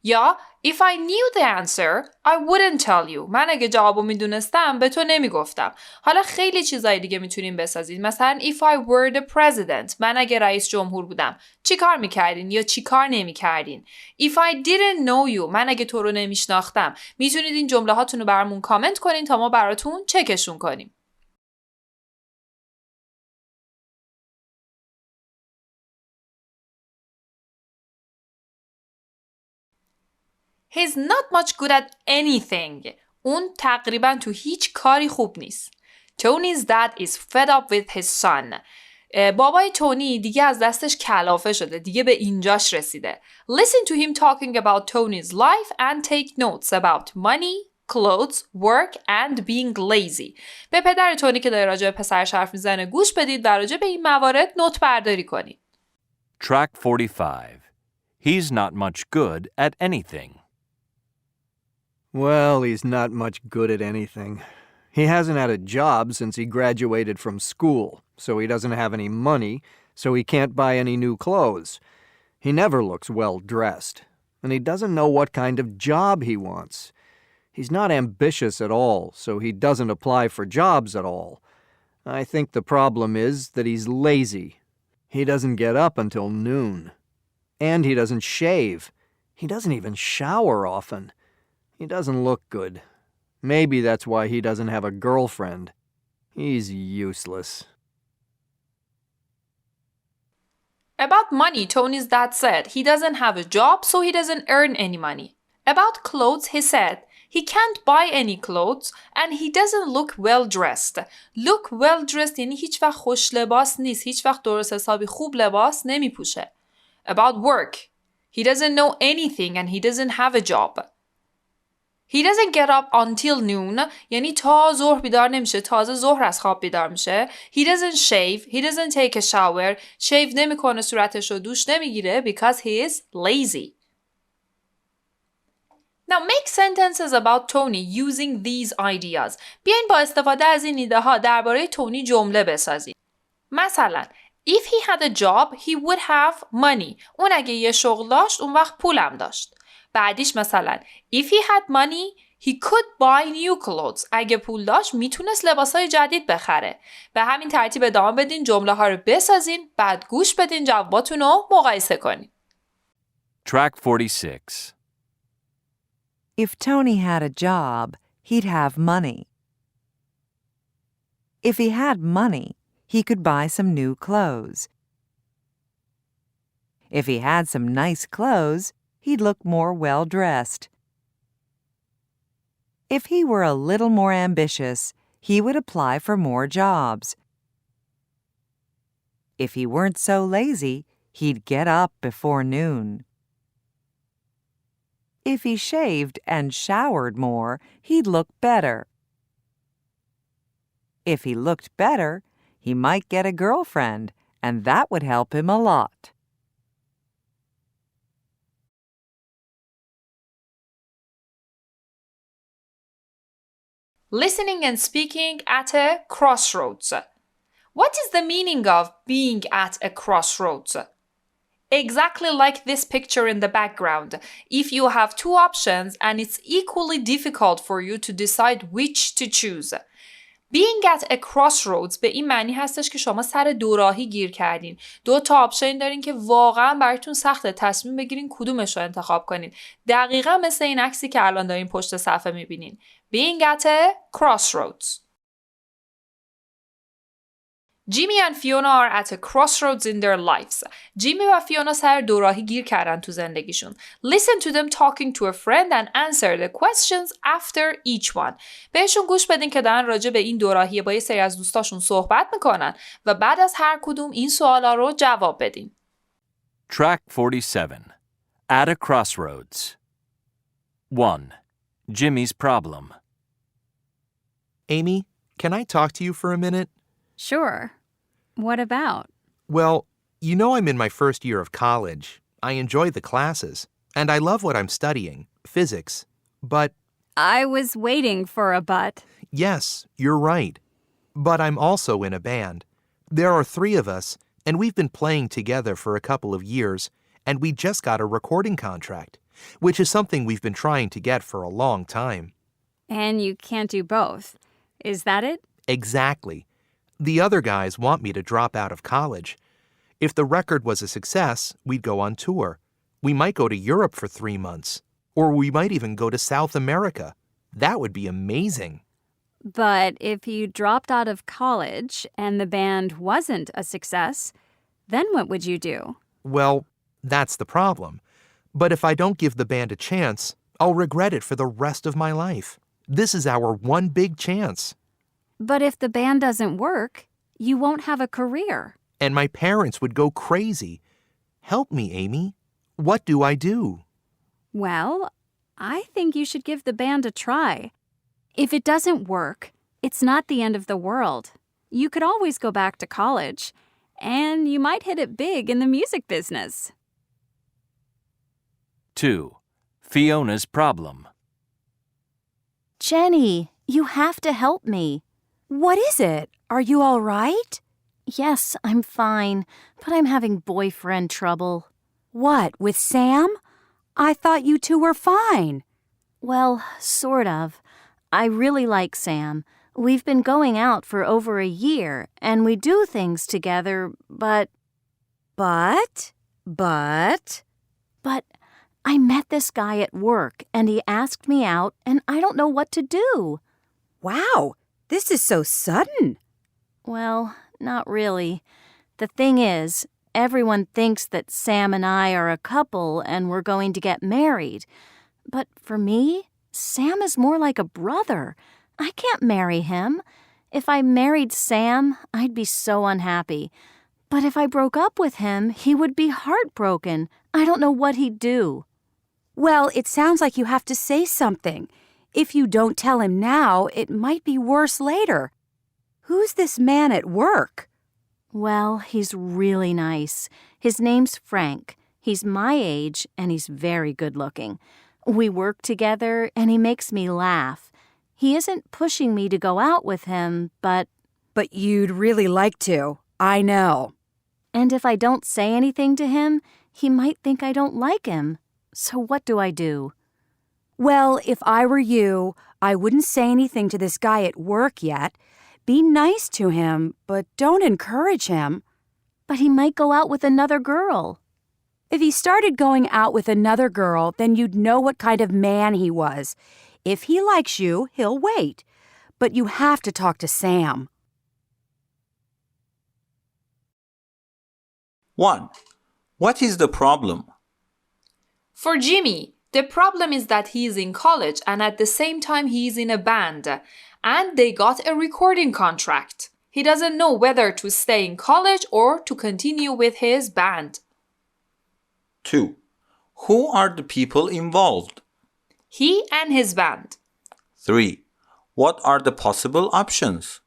یا if I knew the answer, I wouldn't tell you. من اگه جوابو میدونستم به تو نمیگفتم. حالا خیلی چیزای دیگه میتونین بسازید. مثلا if I were the president. من اگه رئیس جمهور بودم چی کار میکردین یا چی کار نمیکردین. If I didn't know you. من اگه تو رو نمیشناختم. میتونید این جمله هاتون رو برامون کامنت کنین تا ما براتون چکشون کنیم. He's not much good at anything. اون تقریبا تو هیچ کاری خوب نیست. Tony's dad is fed up with his son. بابای تونی دیگه از دستش کلافه شده. دیگه به اینجاش رسیده. Listen to him talking about Tony's life and take notes about money, clothes, work and being lazy. به پدر تونی که داره راجع به پسرش حرف میزنه گوش بدید و راجع به این موارد نوت برداری کنید. Track 45. He's not much good at anything. Well, he's not much good at anything. He hasn't had a job since he graduated from school, so he doesn't have any money, so he can't buy any new clothes. He never looks well dressed, and he doesn't know what kind of job he wants. He's not ambitious at all, so he doesn't apply for jobs at all. I think the problem is that he's lazy. He doesn't get up until noon. And he doesn't shave. He doesn't even shower often. He doesn't look good. Maybe that's why he doesn't have a girlfriend. He's useless. About money, Tony's dad said he doesn't have a job, so he doesn't earn any money. About clothes, he said he can't buy any clothes and he doesn't look well dressed. Look well dressed یعنی هیچ وقت خوش لباس نیست. هیچ وقت درست حسابی خوب لباس نمی پوشه. About work, He doesn't know anything and he doesn't have a job. He doesn't get up until noon یعنی تا ظهر بیدار نمیشه، تازه ظهر از خواب بیدار میشه. He doesn't shave, he doesn't take a shower. shave نمیکنه، صورتش رو دوش نمیگیره because he is lazy. Now make sentences about Tony using these ideas. بیاین با استفاده از این ایده ها درباره تونی جمله بسازید. مثلا If he had a job, he would have money. اون اگه یه شغل داشت، اون وقت پولم داشت. بعدیش مثلا If he had money, he could buy new clothes. اگه پول داشت، میتونست لباسای جدید بخره. به همین ترتیب ادامه بدین، جمله ها رو بسازین، بعد گوش بدین، جواباتون رو مقایسه کنین. Track 46. If Tony had a job, he'd have money. If he had money, he could buy some new clothes. If he had some nice clothes, he'd look more well-dressed. If he were a little more ambitious, he would apply for more jobs. If he weren't so lazy, he'd get up before noon. If he shaved and showered more, he'd look better. If he looked better, he might get a girlfriend, and that would help him a lot. Listening and speaking at a crossroads. What is the meaning of being at a crossroads? Exactly like this picture in the background. If you have two options and it's equally difficult for you to decide which to choose. Being at a crossroads به این معنی هستش که شما سر دوراهی گیر کردین. دو تا آپشن دارین که واقعا براتون سخته تصمیم بگیرین کدومش رو انتخاب کنین. دقیقا مثل این عکسی که الان دارین پشت صفحه میبینین. Being at a crossroads. Jimmy and Fiona are at a crossroads in their lives. جیمی و فیونا سر دوراهی گیر کردن تو زندگیشون. Listen to them talking to a friend and answer the questions after each one. بهشون گوش بدین که دارن راجع به این دوراهی با یه سری از دوستاشون صحبت میکنن و بعد از هر کدوم این سوالا رو جواب بدین. Track 47. At a crossroads. 1. Jimmy's problem. Amy, can I talk to you for a minute? Sure. What about? Well, you know I'm in my first year of college. I enjoy the classes, and I love what I'm studying, physics. But... I was waiting for a but. Yes, you're right. But I'm also in a band. There are 3 of us, and we've been playing together for a couple of years, and we just got a recording contract, which is something we've been trying to get for a long time. And you can't do both. Is that it? Exactly. The other guys want me to drop out of college. If the record was a success, we'd go on tour. We might go to Europe for 3 months. Or we might even go to South America. That would be amazing. But if you dropped out of college and the band wasn't a success, then what would you do? Well, that's the problem. But if I don't give the band a chance, I'll regret it for the rest of my life. This is our one big chance. But if the band doesn't work, you won't have a career. And my parents would go crazy. Help me, Amy. What do I do? Well, I think you should give the band a try. If it doesn't work, it's not the end of the world. You could always go back to college, and you might hit it big in the music business. 2. Fiona's problem. Jenny, you have to help me. What is it? Are you all right? Yes, I'm fine, but I'm having boyfriend trouble. What, with Sam? I thought you two were fine. Well, sort of. I really like Sam. We've been going out for over a year, and we do things together, but... But I met this guy at work, and he asked me out, and I don't know what to do. Wow, this is so sudden. Well, not really. The thing is, everyone thinks that Sam and I are a couple and we're going to get married. But for me, Sam is more like a brother. I can't marry him. If I married Sam, I'd be so unhappy. But if I broke up with him, he would be heartbroken. I don't know what he'd do. Well, it sounds like you have to say something. If you don't tell him now, it might be worse later. Who's this man at work? Well, he's really nice. His name's Frank. He's my age, and he's very good-looking. We work together, and he makes me laugh. He isn't pushing me to go out with him, but... But you'd really like to. I know. And if I don't say anything to him, he might think I don't like him. So what do I do? Well, if I were you, I wouldn't say anything to this guy at work yet. Be nice to him, but don't encourage him. But he might go out with another girl. If he started going out with another girl, then you'd know what kind of man he was. If he likes you, he'll wait. But you have to talk to Sam. 1. What is the problem? For Jimmy, the problem is that he is in college and at the same time he is in a band and they got a recording contract. He doesn't know whether to stay in college or to continue with his band. 2. Who are the people involved? He and his band. 3. What are the possible options?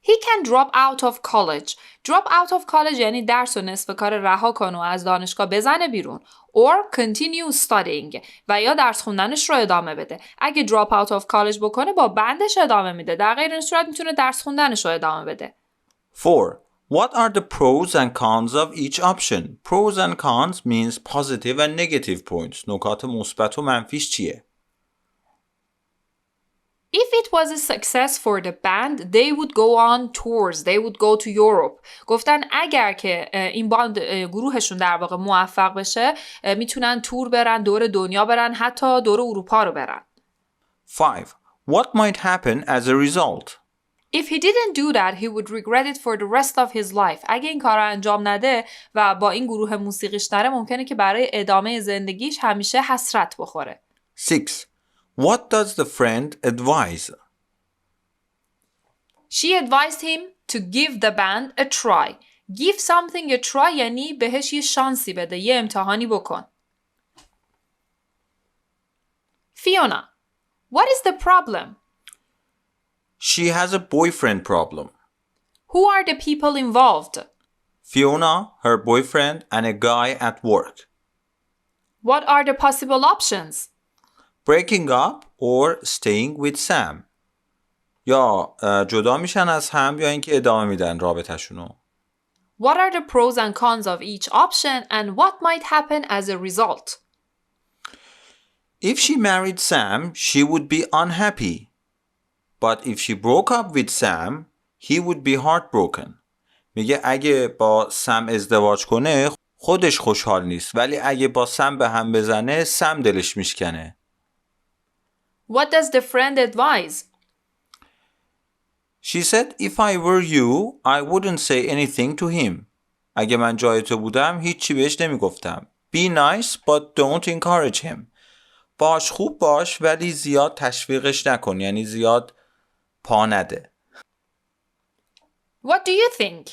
He can drop out of college. Drop out of college یعنی درس و نصف کار رها کن و از دانشگاه بزنه بیرون. Or continue studying و یا درس خوندنش رو ادامه بده. اگه drop out of college بکنه با بندش ادامه میده. در غیر این صورت میتونه درس خوندنش رو ادامه بده. 4. What are the pros and cons of each option? Pros and cons means positive and negative points. نکات مثبت و منفیش چیه؟ If it was a success for the band, they would go on tours. They would go to Europe. گفتن اگر که این باند گروهشون در واقع موفق بشه میتونن تور برن، دور دنیا برن، حتی دور اروپا رو برن. 5. What might happen as a result? If he didn't do that, he would regret it for the rest of his life. اگه این کار رو انجام نده و با این گروه موسیقیش نره ممکنه که برای ادامه زندگیش همیشه حسرت بخوره. 6. What does the friend advise? She advised him to give the band a try. Give something a try یعنی بهش یه شانسی بده، یه امتحانی بکن. Fiona, what is the problem? She has a boyfriend problem. Who are the people involved? Fiona, her boyfriend, and a guy at work. What are the possible options? Breaking up or staying with Sam. یا جدا میشن از هم یا اینکه ادامه میدن رابطه‌شونو. What are the pros and cons of each option and what might happen as a result? If she married Sam, she would be unhappy. But if she broke up with Sam, he would be heartbroken. میگه اگه با سم ازدواج کنه خودش خوشحال نیست ولی اگه با سم به هم بزنه سم دلش میشکنه. What does the friend advise? She said if I were you, I wouldn't say anything to him. اگه من جای تو بودم هیچی بهش نمیگفتم. Be nice but don't encourage him. باش خوب باش ولی زیاد تشویقش نکن یعنی زیاد پا نده. What do you think?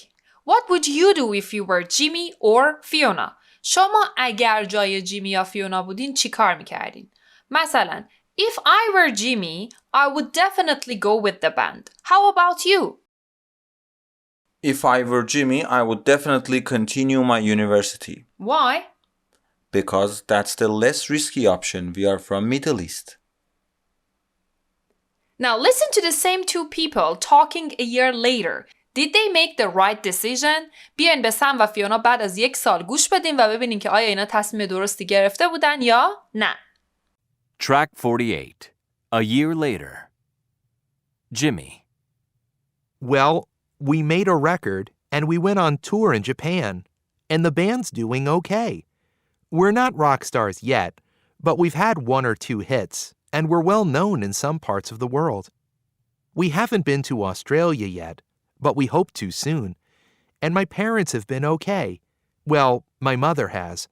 What would you do if you were Jimmy or Fiona? شما اگر جای جیمی یا فیونا بودین چی کار میکردین؟ مثلا If I were Jimmy, I would definitely go with the band. How about you? If I were Jimmy, I would definitely continue my university. Why? Because that's the less risky option. We are from Middle East. Now listen to the same two people talking a year later. Did they make the right decision? بیاین به سم و فیونا بعد از 1 سال گوش بدیم و ببینیم که آیا اینا تصمیم درستی گرفته بودن یا نه. Track 48. A year later. Jimmy. Well, we made a record and we went on tour in Japan, and the band's doing okay. We're not rock stars yet, but we've had 1 or 2 hits, and we're well known in some parts of the world. We haven't been to Australia yet, but we hope to soon. And my parents have been okay. Well, my mother has.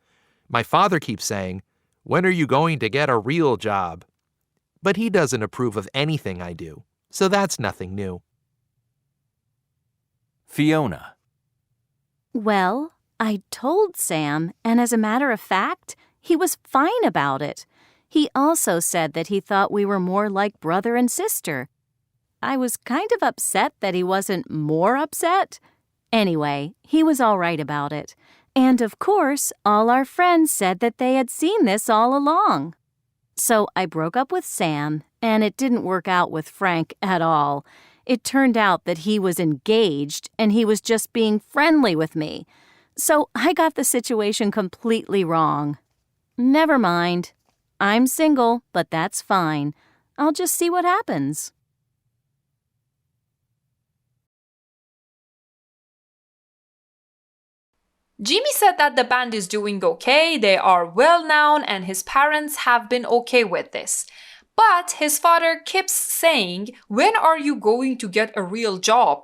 My father keeps saying, "When are you going to get a real job?" But he doesn't approve of anything I do, so that's nothing new. Fiona. Well, I told Sam, and as a matter of fact, he was fine about it. He also said that he thought we were more like brother and sister. I was kind of upset that he wasn't more upset. Anyway, he was all right about it. And of course, all our friends said that they had seen this all along. So I broke up with Sam, and it didn't work out with Frank at all. It turned out that he was engaged, and he was just being friendly with me. So I got the situation completely wrong. Never mind. I'm single, but that's fine. I'll just see what happens. Jimmy said that the band is doing okay, they are well known, and his parents have been okay with this. But his father keeps saying, when are you going to get a real job?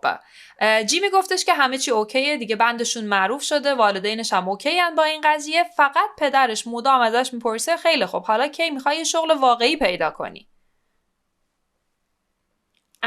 جیمی گفتش که همه چی اوکیه دیگه، بندشون معروف شده، والدینش هم اوکی‌ان با این قضیه، فقط پدرش مدام ازش میپرسه خیلی خوب حالا کی میخوای یه شغل واقعی پیدا کنی؟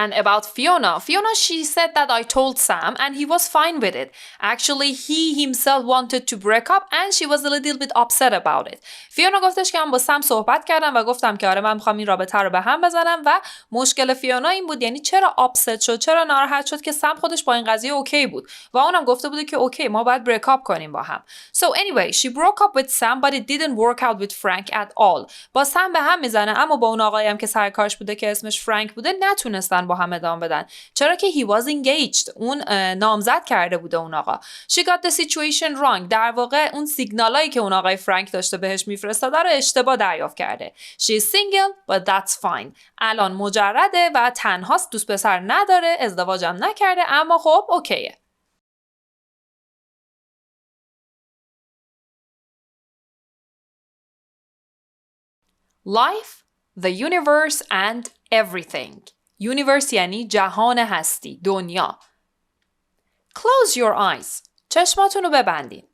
And about Fiona, she said that I told Sam and he was fine with it. Actually, he himself wanted to break up and she was a little bit upset about it. فیونا گفتش که من با سم صحبت کردم و گفتم که آره من میخوام این رابطه رو به هم بزنم و مشکل فیونا این بود، یعنی چرا upset شد، چرا ناراحت شد که سم خودش با این قضیه اوکی بود و اونم گفته بود که اوکی ما باید break up کنیم با هم. So anyway, she broke up with Sam but it didn't work out with Frank at all. با سم به هم میزنه اما با اون آقایی هم که سر کارش بوده که اسمش فرانک بوده نتونستن با هم ادامه بدن، چرا که he was engaged، اون نامزد کرده بوده اون آقا. She got the situation wrong، در واقع اون سیگنالایی که اون آقای فرانک داشته بهش میفرستاده رو اشتباه دریافت کرده. She is single but that's fine، الان مجرده و تنهاست، دوست پسر نداره، ازدواجم نکرده، اما خب اوکیه. Life, the universe and everything. Universe یعنی جهان هستی، دنیا. Close your eyes. چشماتون رو ببندین.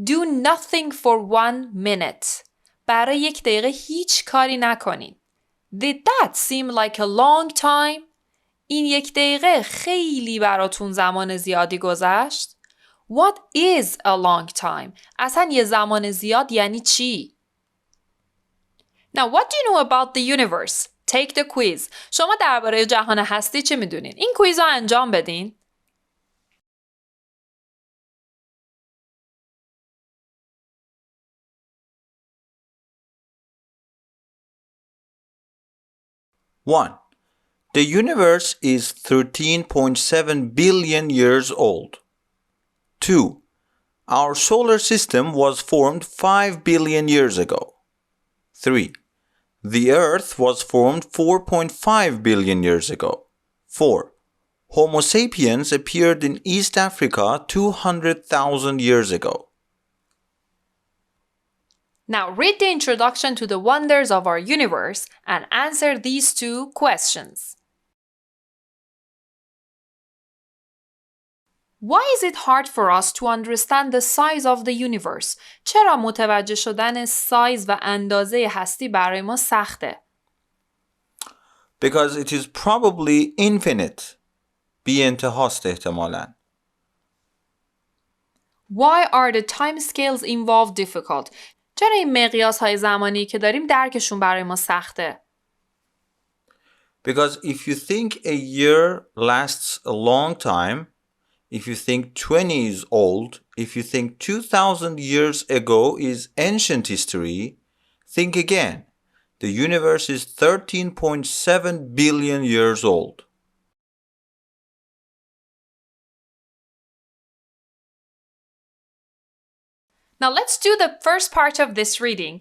Do nothing for 1 minute. برای 1 دقیقه هیچ کاری نکنین. Did that seem like a long time? این 1 دقیقه خیلی براتون زمان زیادی گذشت؟ What is a long time? اصلا یه زمان زیاد یعنی چی؟ Now, what do you know about the universe? Take the quiz. شما درباره جهان هستی چی میدونین؟ این کویز رو انجام بدین. One. The universe is 13.7 billion years old. 2. Our solar system was formed 5 billion years ago. 3. The Earth was formed 4.5 billion years ago. 4. Homo sapiens appeared in East Africa 200,000 years ago. Now read the introduction to the wonders of our universe and answer these 2 questions. Why is it hard for us to understand the size of the universe? چرا متوجه شدن سایز و اندازه هستی برای ما سخته؟ Because it is probably infinite. بی انتهاست احتمالاً. Why are the time scales involved difficult? چرا این مقیاس های زمانی که داریم درکشون برای ما سخته؟ Because if you think a year lasts a long time, if you think 20 is old, if you think 2,000 years ago is ancient history, think again. The universe is 13.7 billion years old. Now let's do the first part of this reading.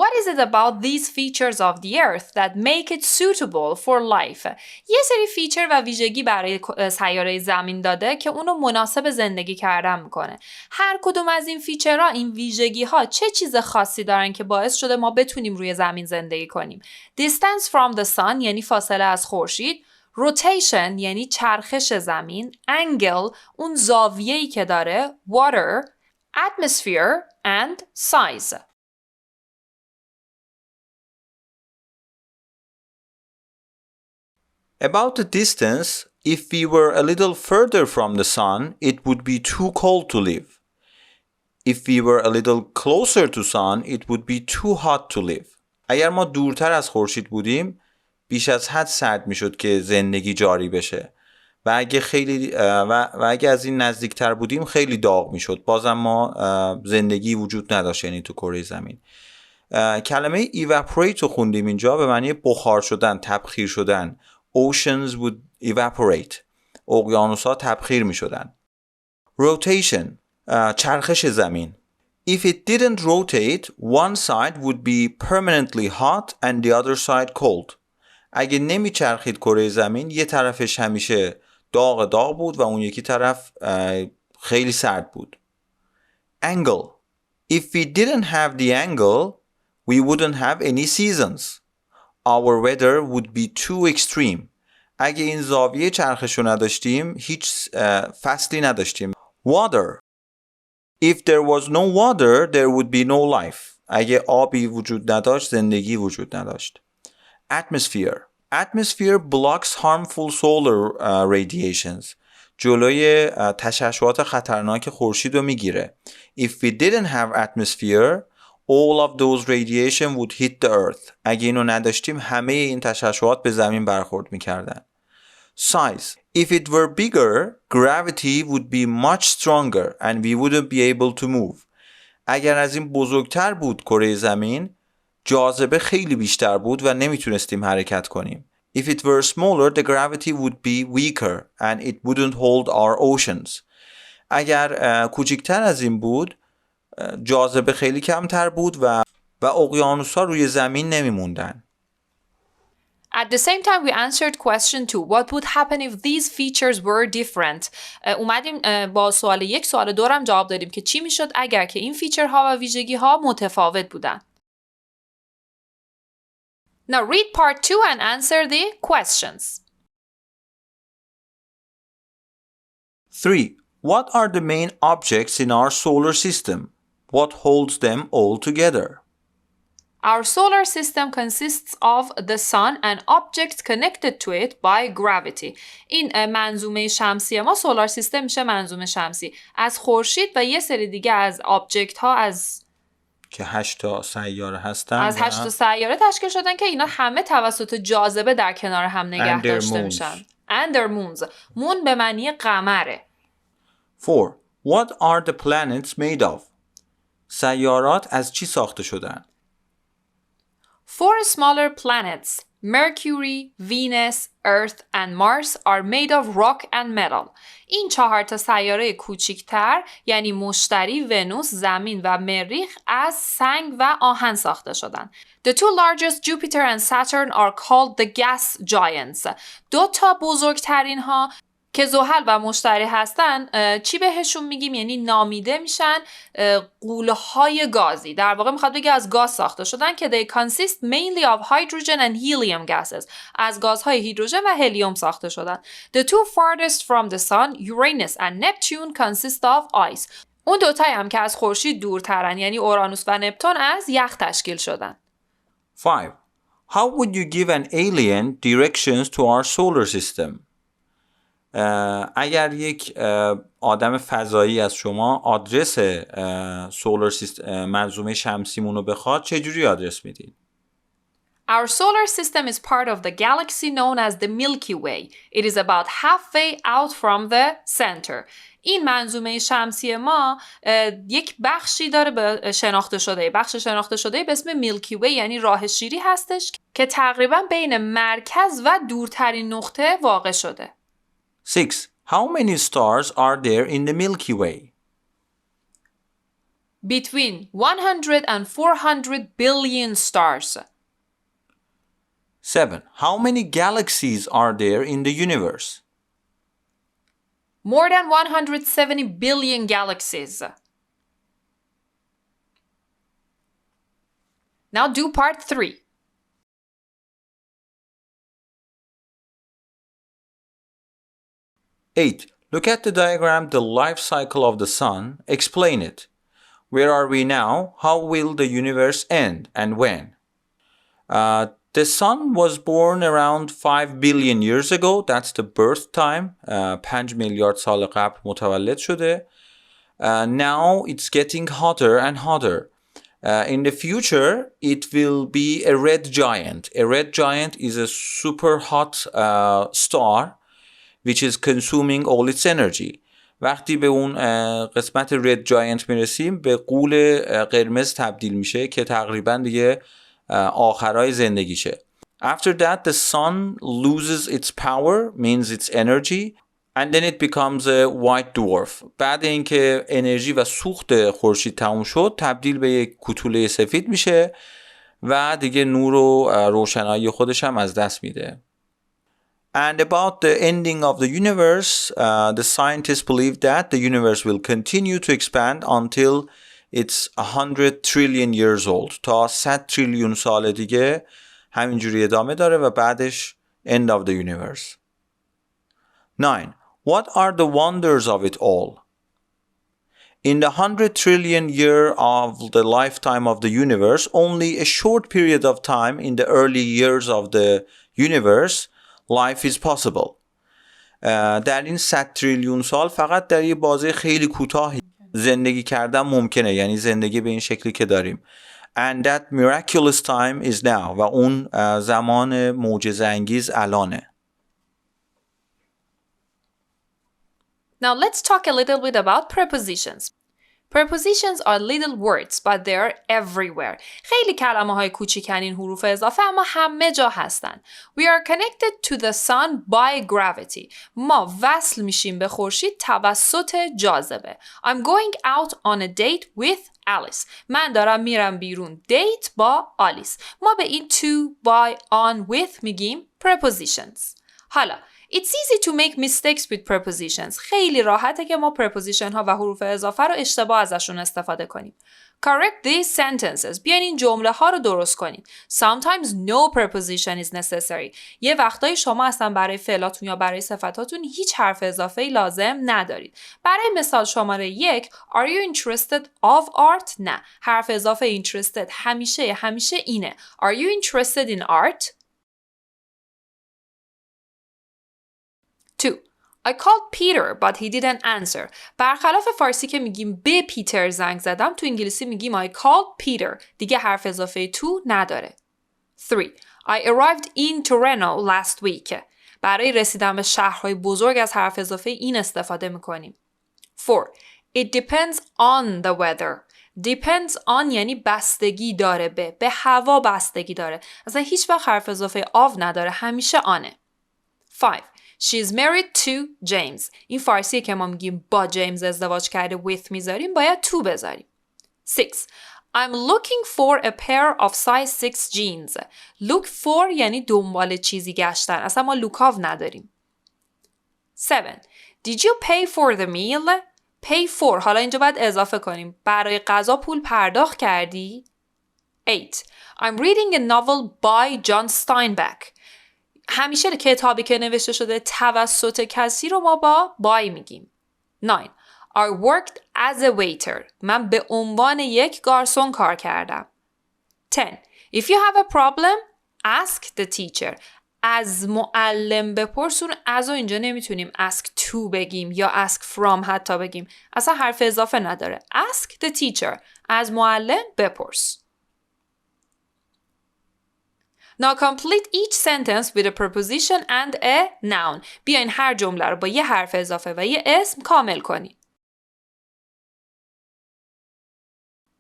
What is it about these features of the earth that make it suitable for life? یه سری فیچر و ویژگی برای سیاره زمین داده که اونو مناسب زندگی کردن میکنه. هر کدوم از این فیچرها، این ویژگی ها چه چیز خاصی دارن که باعث شده ما بتونیم روی زمین زندگی کنیم؟ Distance from the sun یعنی فاصله از خورشید، rotation یعنی چرخش زمین، angle اون زاویه‌ای که داره، water، atmosphere and size. About the distance, If we were a little further from the sun, it would be too cold to live. If we were a little closer to sun, it would be too hot to live. اگر ما دورتر از خورشید بودیم، بیش از حد سرد میشد که زندگی جاری بشه. و اگه از این نزدیکتر بودیم خیلی داغ میشد. بازم ما زندگی وجود نداشت، یعنی تو کره زمین. کلمه evaporate رو خوندیم اینجا به معنی بخار شدن، تبخیر شدن. Oceans would evaporate. اقیانوس‌ها تبخیر میشدن. Rotation، چرخش زمین. If it didn't rotate, one side would be permanently hot and the other side cold. اگه نمیچرخید کره زمین، یه طرفش همیشه داغ بود و اون یکی طرف خیلی سرد بود. Angle. If we didn't have the angle, we wouldn't have any seasons. Our weather would be too extreme. اگه این زاویه چرخش رو نداشتیم، هیچ فصلی نداشتیم. Water. If there was no water, there would be no life. اگه آبی وجود نداشت، زندگی وجود نداشت. Atmosphere. Atmosphere blocks harmful solar radiations. جلوی تشعشعات خطرناک خورشید رو میگیره. If we didn't have atmosphere, all of those radiation would hit the earth. اگه اینو نداشتیم، همه این تشعشعات به زمین برخورد میکردن. Size. If it were bigger, gravity would be much stronger and we wouldn't be able to move. اگر از این بزرگتر بود کره زمین، جاذبه خیلی بیشتر بود و نمیتونستیم حرکت کنیم. If it were smaller, the gravity would be weaker and it wouldn't hold our oceans. اگر کوچکتر از این بود، جاذبه خیلی کمتر بود و اقیانوس‌ها روی زمین نمیموندن. At the same time, we answered question 2. What would happen if these features were different? اومدیم با سوال 1 سوال 2 هم جواب دادیم که چی میشد اگر که این فیچرها و ویژگی‌ها متفاوت بودن. Now read part 2 and answer the questions. 3. What are the main objects in our solar system? What holds them all together? Our solar system consists of the sun and objects connected to it by gravity. این منظومه شمسی ما سولار سیستم میشه منظومه شمسی. از خورشید و یه سری دیگه از آبجکت ها از که 8 تا سیاره هستن. از 8 تا سیاره تشکیل شدن که اینا همه توسط جاذبه در کنار هم نگه داشته میشن. And their moons. مون به معنی قمره. 4. What are the planets made of? سیارات از چی ساخته شدن؟ 4 smaller planets, Mercury, Venus, Earth and Mars are made of rock and metal. این 4 تا سیاره کوچیکتر یعنی مشتری، ونوس، زمین و مریخ از سنگ و آهن ساخته شدن. The two largest, Jupiter and Saturn, are called the gas giants. 2 تا بزرگترین ها که زحل و مشتری هستن چی بهشون میگیم؟ یعنی نامیده میشن غول‌های گازی. در واقع میخواد بگه از گاز ساخته شدن که they consist mainly of hydrogen and helium gases. از گازهای هیدروژن و هلیوم ساخته شدن. The two farthest from the sun, Uranus and Neptune, consist of ice. اون دوتایی هم که از خورشید دورترن یعنی اورانوس و نپتون از یخ تشکیل شدن. 5. How would you give an alien directions to our solar system? اگر یک آدم فضایی از شما آدرس سولار سیستم منظومه شمسیمون رو بخواد چجوری آدرس میدید؟ Our solar system is part of the galaxy known as the Milky Way. It is about halfway out from the center. این منظومه شمسی ما یک بخشی داره به شناخته شده. بخش شناخته شده به اسم میلکی وی یعنی راه شیری هستش که تقریبا بین مرکز و دورترین نقطه واقع شده. 6. How many stars are there in the Milky Way? Between 100 and 400 billion stars. 7. How many galaxies are there in the universe? More than 170 billion galaxies. Now do part 3. 8. Look at the diagram, the life cycle of the sun. Explain it. Where are we now? How will the universe end and when? The sun was born around 5 billion years ago. That's the birth time. 5 میلیارد سال قبل متولد شده. Now it's getting hotter and hotter. In the future, it will be a red giant. A red giant is a super hot star which is consuming all its energy. وقتی به اون قسمت red giant میرسیم به غول قرمز تبدیل میشه که تقریبا دیگه آخرای زندگیشه. After that, the sun loses its power, means its energy, and then it becomes a white dwarf. بعد اینکه انرژی و سوخت خورشید تموم شد تبدیل به یک کوتوله سفید میشه و دیگه نور و روشنایی خودش هم از دست میده. And about the ending of the universe, the scientists believe that the universe will continue to expand until it's 100 trillion years old. تا 100 تریلیون سال دیگه همینجوری ادامه داره و بعدش end of the universe. 9. What are the wonders of it all? In the 100 trillion year of the lifetime of the universe, only a short period of time in the early years of the universe, life is possible. در این 100 تریلیون سال فقط در یه بازه خیلی کوتاهی زندگی کردن ممکنه، یعنی زندگی به این شکلی که داریم. And that miraculous time is now. و اون زمان معجزه انگیز الانه. Now let's talk a little bit about prepositions. Prepositions are little words, but they are everywhere. خیلی کلمه های کوچیکن حروف اضافه اما همه جا هستن. We are connected to the sun by gravity. ما وصل میشیم به خورشید توسط جاذبه. I'm going out on a date with Alice. من دارم میرم بیرون دیت با آلیس. ما به این to, by, on, with میگیم prepositions. حالا It's easy to make mistakes with prepositions. خیلی راحته که ما preposition ها و حروف اضافه رو اشتباه ازشون استفاده کنیم. Correct these sentences. بیاین این جمله ها رو درست کنید. Sometimes no preposition is necessary. یه وقتایی شما اصلا برای فعلاتون یا برای صفتاتون هیچ حرف اضافه‌ای لازم ندارید. برای مثال شماره 1 Are you interested of art؟ نه. حرف اضافه interested همیشه اینه. Are you interested in art؟ 2. I called Peter but he didn't answer. برخلاف فارسی که میگیم به پیتر زنگ زدم، تو انگلیسی میگیم I called Peter. دیگه حرف اضافه تو نداره. 3. I arrived in Toronto last week. برای رسیدن به شهرهای بزرگ از حرف اضافه این استفاده میکنیم. 4. It depends on the weather. Depends on یعنی بستگی داره به هوا بستگی داره. اصلا هیچ وقت حرف اضافه of نداره، همیشه آنه. 5. She's married to James. این فارسیه که ما میگیم با جیمز ازدواج کرده with میذاریم باید to بذاریم. 6. I'm looking for a pair of size 6 jeans. Look for یعنی دنبال چیزی گشتن. اصلا ما look of نداریم. 7. Did you pay for the meal? Pay for. حالا اینجا باید اضافه کنیم. برای غذا پول پرداخت کردی؟ 8. I'm reading a novel by John Steinbeck. همیشه کتابی که نوشته شده توسط کسی رو ما با by میگیم. 9. I worked as a waiter. من به عنوان یک گارسون کار کردم. 10. If you have a problem, ask the teacher. از معلم بپرسون. از و اینجا نمیتونیم ask to بگیم یا ask from حتی بگیم. اصلا حرف اضافه نداره. Ask the teacher. از معلم بپرس. Now complete each sentence with a preposition and a noun. بیاین هر جمله رو با یه حرف اضافه و یه اسم کامل کنید.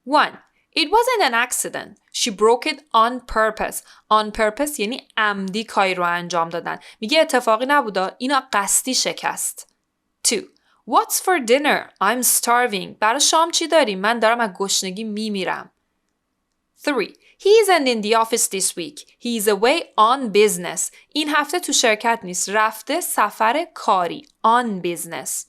1. It wasn't an accident. She broke it on purpose. On purpose یعنی عمدی کاری رو انجام دادن. میگه اتفاقی نبوده، اینا قصدی شکست. 2. What's for dinner? I'm starving. برای شام چی داریم؟ من دارم از گشنگی میمیرم. 3. He isn't in the office this week. He is away on business. این هفته تو شرکت نیست. رفته سفر کاری. On business.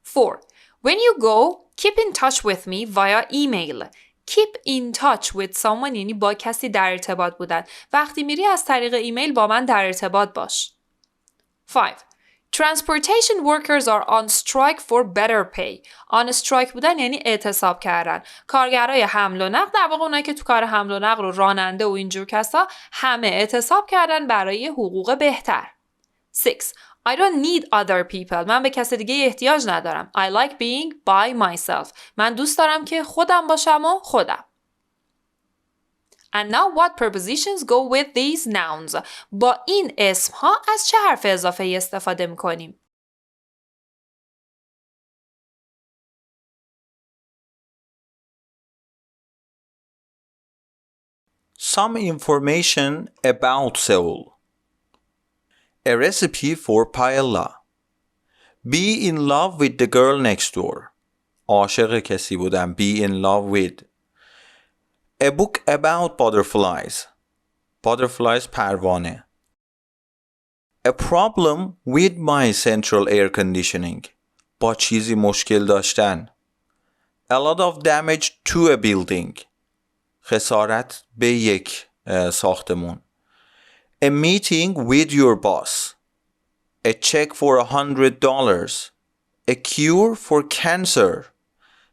4. When you go, keep in touch with me via email. Keep in touch with someone یعنی با کسی در ارتباط بودن. وقتی میری از طریق ایمیل با من در ارتباط باش. 5. Transportation workers are on strike for better pay. On strike بودن یعنی اعتصاب کردن. کارگرای حمل و نقل، در واقع اونایی که تو کار حمل و نقل و راننده و اینجور کسا همه اعتصاب کردن برای حقوق بهتر. 6. I don't need other people. من به کس دیگه احتیاج ندارم. I like being by myself. من دوست دارم که خودم باشم و خودم. And now what prepositions go with these nouns? با این اسم ها از چه حرف اضافه‌ای استفاده می‌کنیم؟ Some information about Seoul. A recipe for paella. Be in love with the girl next door. عاشق کسی بودم. Be in love with. A book about butterflies. Butterflies پروانه. A problem with my central air conditioning. با چیزی مشکل داشتن. A lot of damage to a building. خسارت به یک ساختمون. A meeting with your boss. A check for $100. A cure for cancer.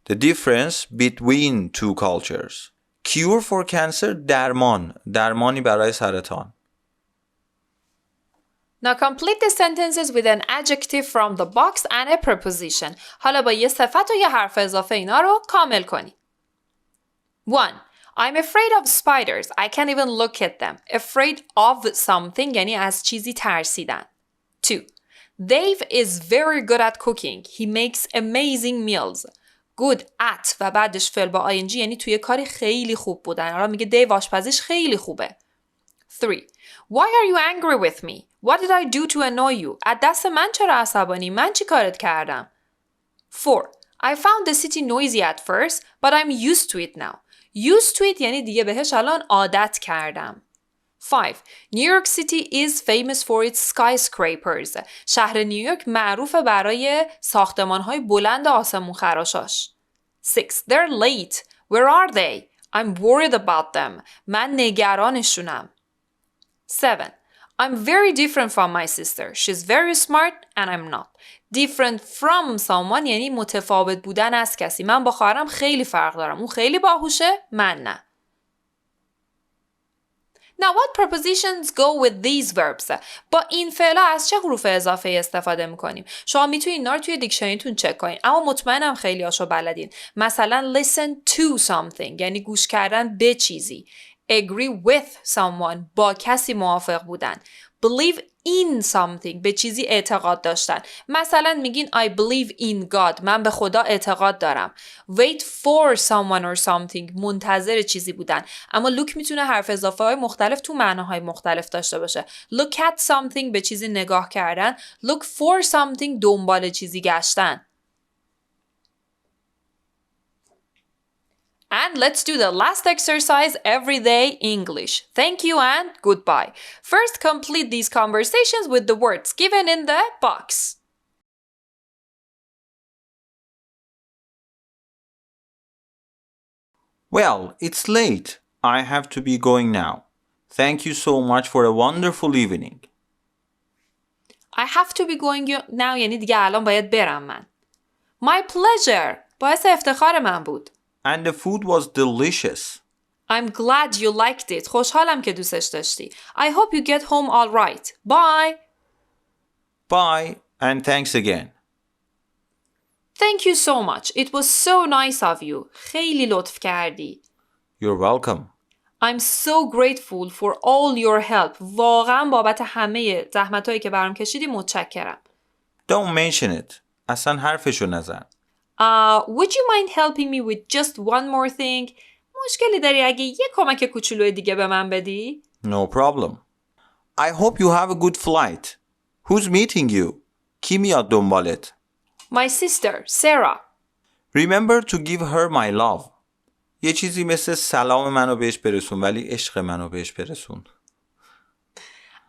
The difference between two cultures. Cure for cancer درمانی برای سرطان. Now complete the sentences with an adjective from the box and a preposition. حالا با یه صفت و یه حرف اضافه اینا رو کامل کنی. 1. I'm afraid of spiders. I can't even look at them. Afraid of something یعنی از چیزی ترسیدن. 2. Dave is very good at cooking. He makes amazing meals. Good at و بعدش فعل با ing یعنی توی کاری خیلی خوب بودن. حالا میگه دیو آشپزیش خیلی خوبه. 3. Why are you angry with me? What did I do to annoy you? از دست من چرا عصبانی؟ من چی کارت کردم؟ 4. I found the city noisy at first, but I'm used to it now. Used to it یعنی دیگه بهش الان عادت کردم. 5. New York City is famous for its skyscrapers. شهر نیویورک معروفه برای ساختمان‌های بلند آسمون خراشاش. 6. They're late. Where are they? I'm worried about them. من نگرانشونم. 7. I'm very different from my sister. She's very smart and I'm not. Different from someone یعنی متفاوت بودن از کسی. من با خواهرم خیلی فرق دارم. اون خیلی باهوشه، من نه. Now what prepositions go with these verbs? با این فعلا از چه حروف اضافه استفاده میکنیم؟ شما میتونید اینا رو توی دیکشنریتون چک کنین. اما مطمئنم خیلی هاشو بلدین. مثلا listen to something یعنی گوش کردن به چیزی. Agree with someone با کسی موافق بودن. Believe in something به چیزی اعتقاد داشتن. مثلا میگین I believe in God من به خدا اعتقاد دارم. Wait for someone or something منتظر چیزی بودن. اما look میتونه حرف اضافه های مختلف تو معناهای مختلف داشته باشه. Look at something به چیزی نگاه کردن. Look for something دنبال چیزی گشتن. And let's do the last exercise, everyday English. Thank you and goodbye. First, complete these conversations with the words given in the box. Well, it's late. I have to be going now. Thank you so much for a wonderful evening. I have to be going now یعنی دیگه الان باید برم من. My pleasure. باعث افتخار من بود. And the food was delicious. I'm glad you liked it. خوشحالم که دوستش داشتی. I hope you get home all right. Bye. Bye and thanks again. Thank you so much. It was so nice of you. خیلی لطف کردی. You're welcome. I'm so grateful for all your help. واقعا بابت همه زحمتایی که برام کشیدی متشکرم. Don't mention it. اصلا حرفشو نزن. Would you mind helping me with just one more thing? مشکلی داری اگه یه کمک کوچولوی دیگه به من بدی؟ No problem. I hope you have a good flight. Who's meeting you? کی میاد دنبالت؟ My sister, Sarah. Remember to give her my love. یه چیزی مثل سلام منو بهش برسون ولی عشق منو بهش برسون.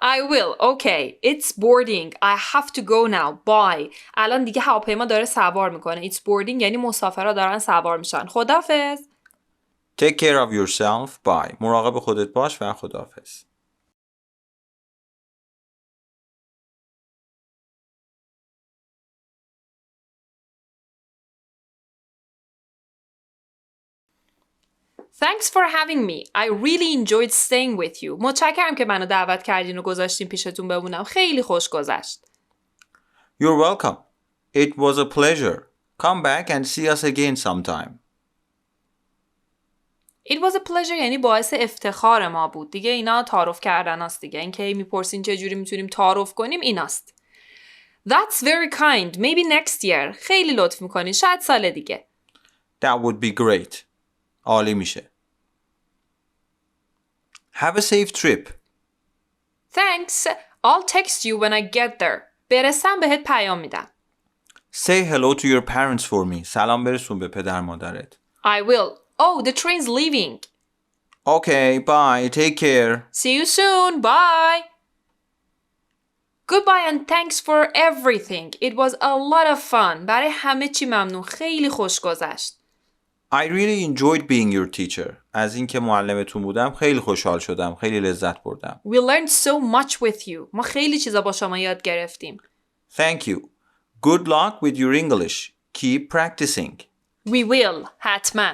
I will. Okay. It's boarding. I have to go now. Bye. الان دیگه هواپیما داره سوار میکنه. It's boarding یعنی مسافرها دارن سوار میشن. خداحافظ. Take care of yourself. Bye. مراقب خودت باش و خداحافظ. Thanks for having me. I really enjoyed staying with you. متشکرم که منو دعوت کردین و گذاشتین پیشتون بمونم. خیلی خوش گذشت. You're welcome. It was a pleasure. Come back and see us again sometime. It was a pleasure یعنی باعث افتخار ما بود. دیگه اینا تعارف کردن هست دیگه. این که میپرسین چجوری میتونیم تعارف کنیم ایناست. That's very kind. Maybe next year. خیلی لطف میکنین. شاید سال دیگه. That would be great. عالی میشه. Have a safe trip. Thanks. I'll text you when I get there. برسم بهت پیام میدم. Say hello to your parents for me. سلام برسون به پدر مادرت. I will. Oh, the train's leaving. Okay, bye. Take care. See you soon. Bye. Goodbye and thanks for everything. It was a lot of fun. برای همه چی ممنون. خیلی خوش گذشت. I really enjoyed being your teacher. از اینکه معلمتون بودم خیلی خوشحال شدم. خیلی لذت بردم. We learned so much with you. ما خیلی چیزا با شما یاد گرفتیم. Thank you. Good luck with your English. Keep practicing. We will. حتما.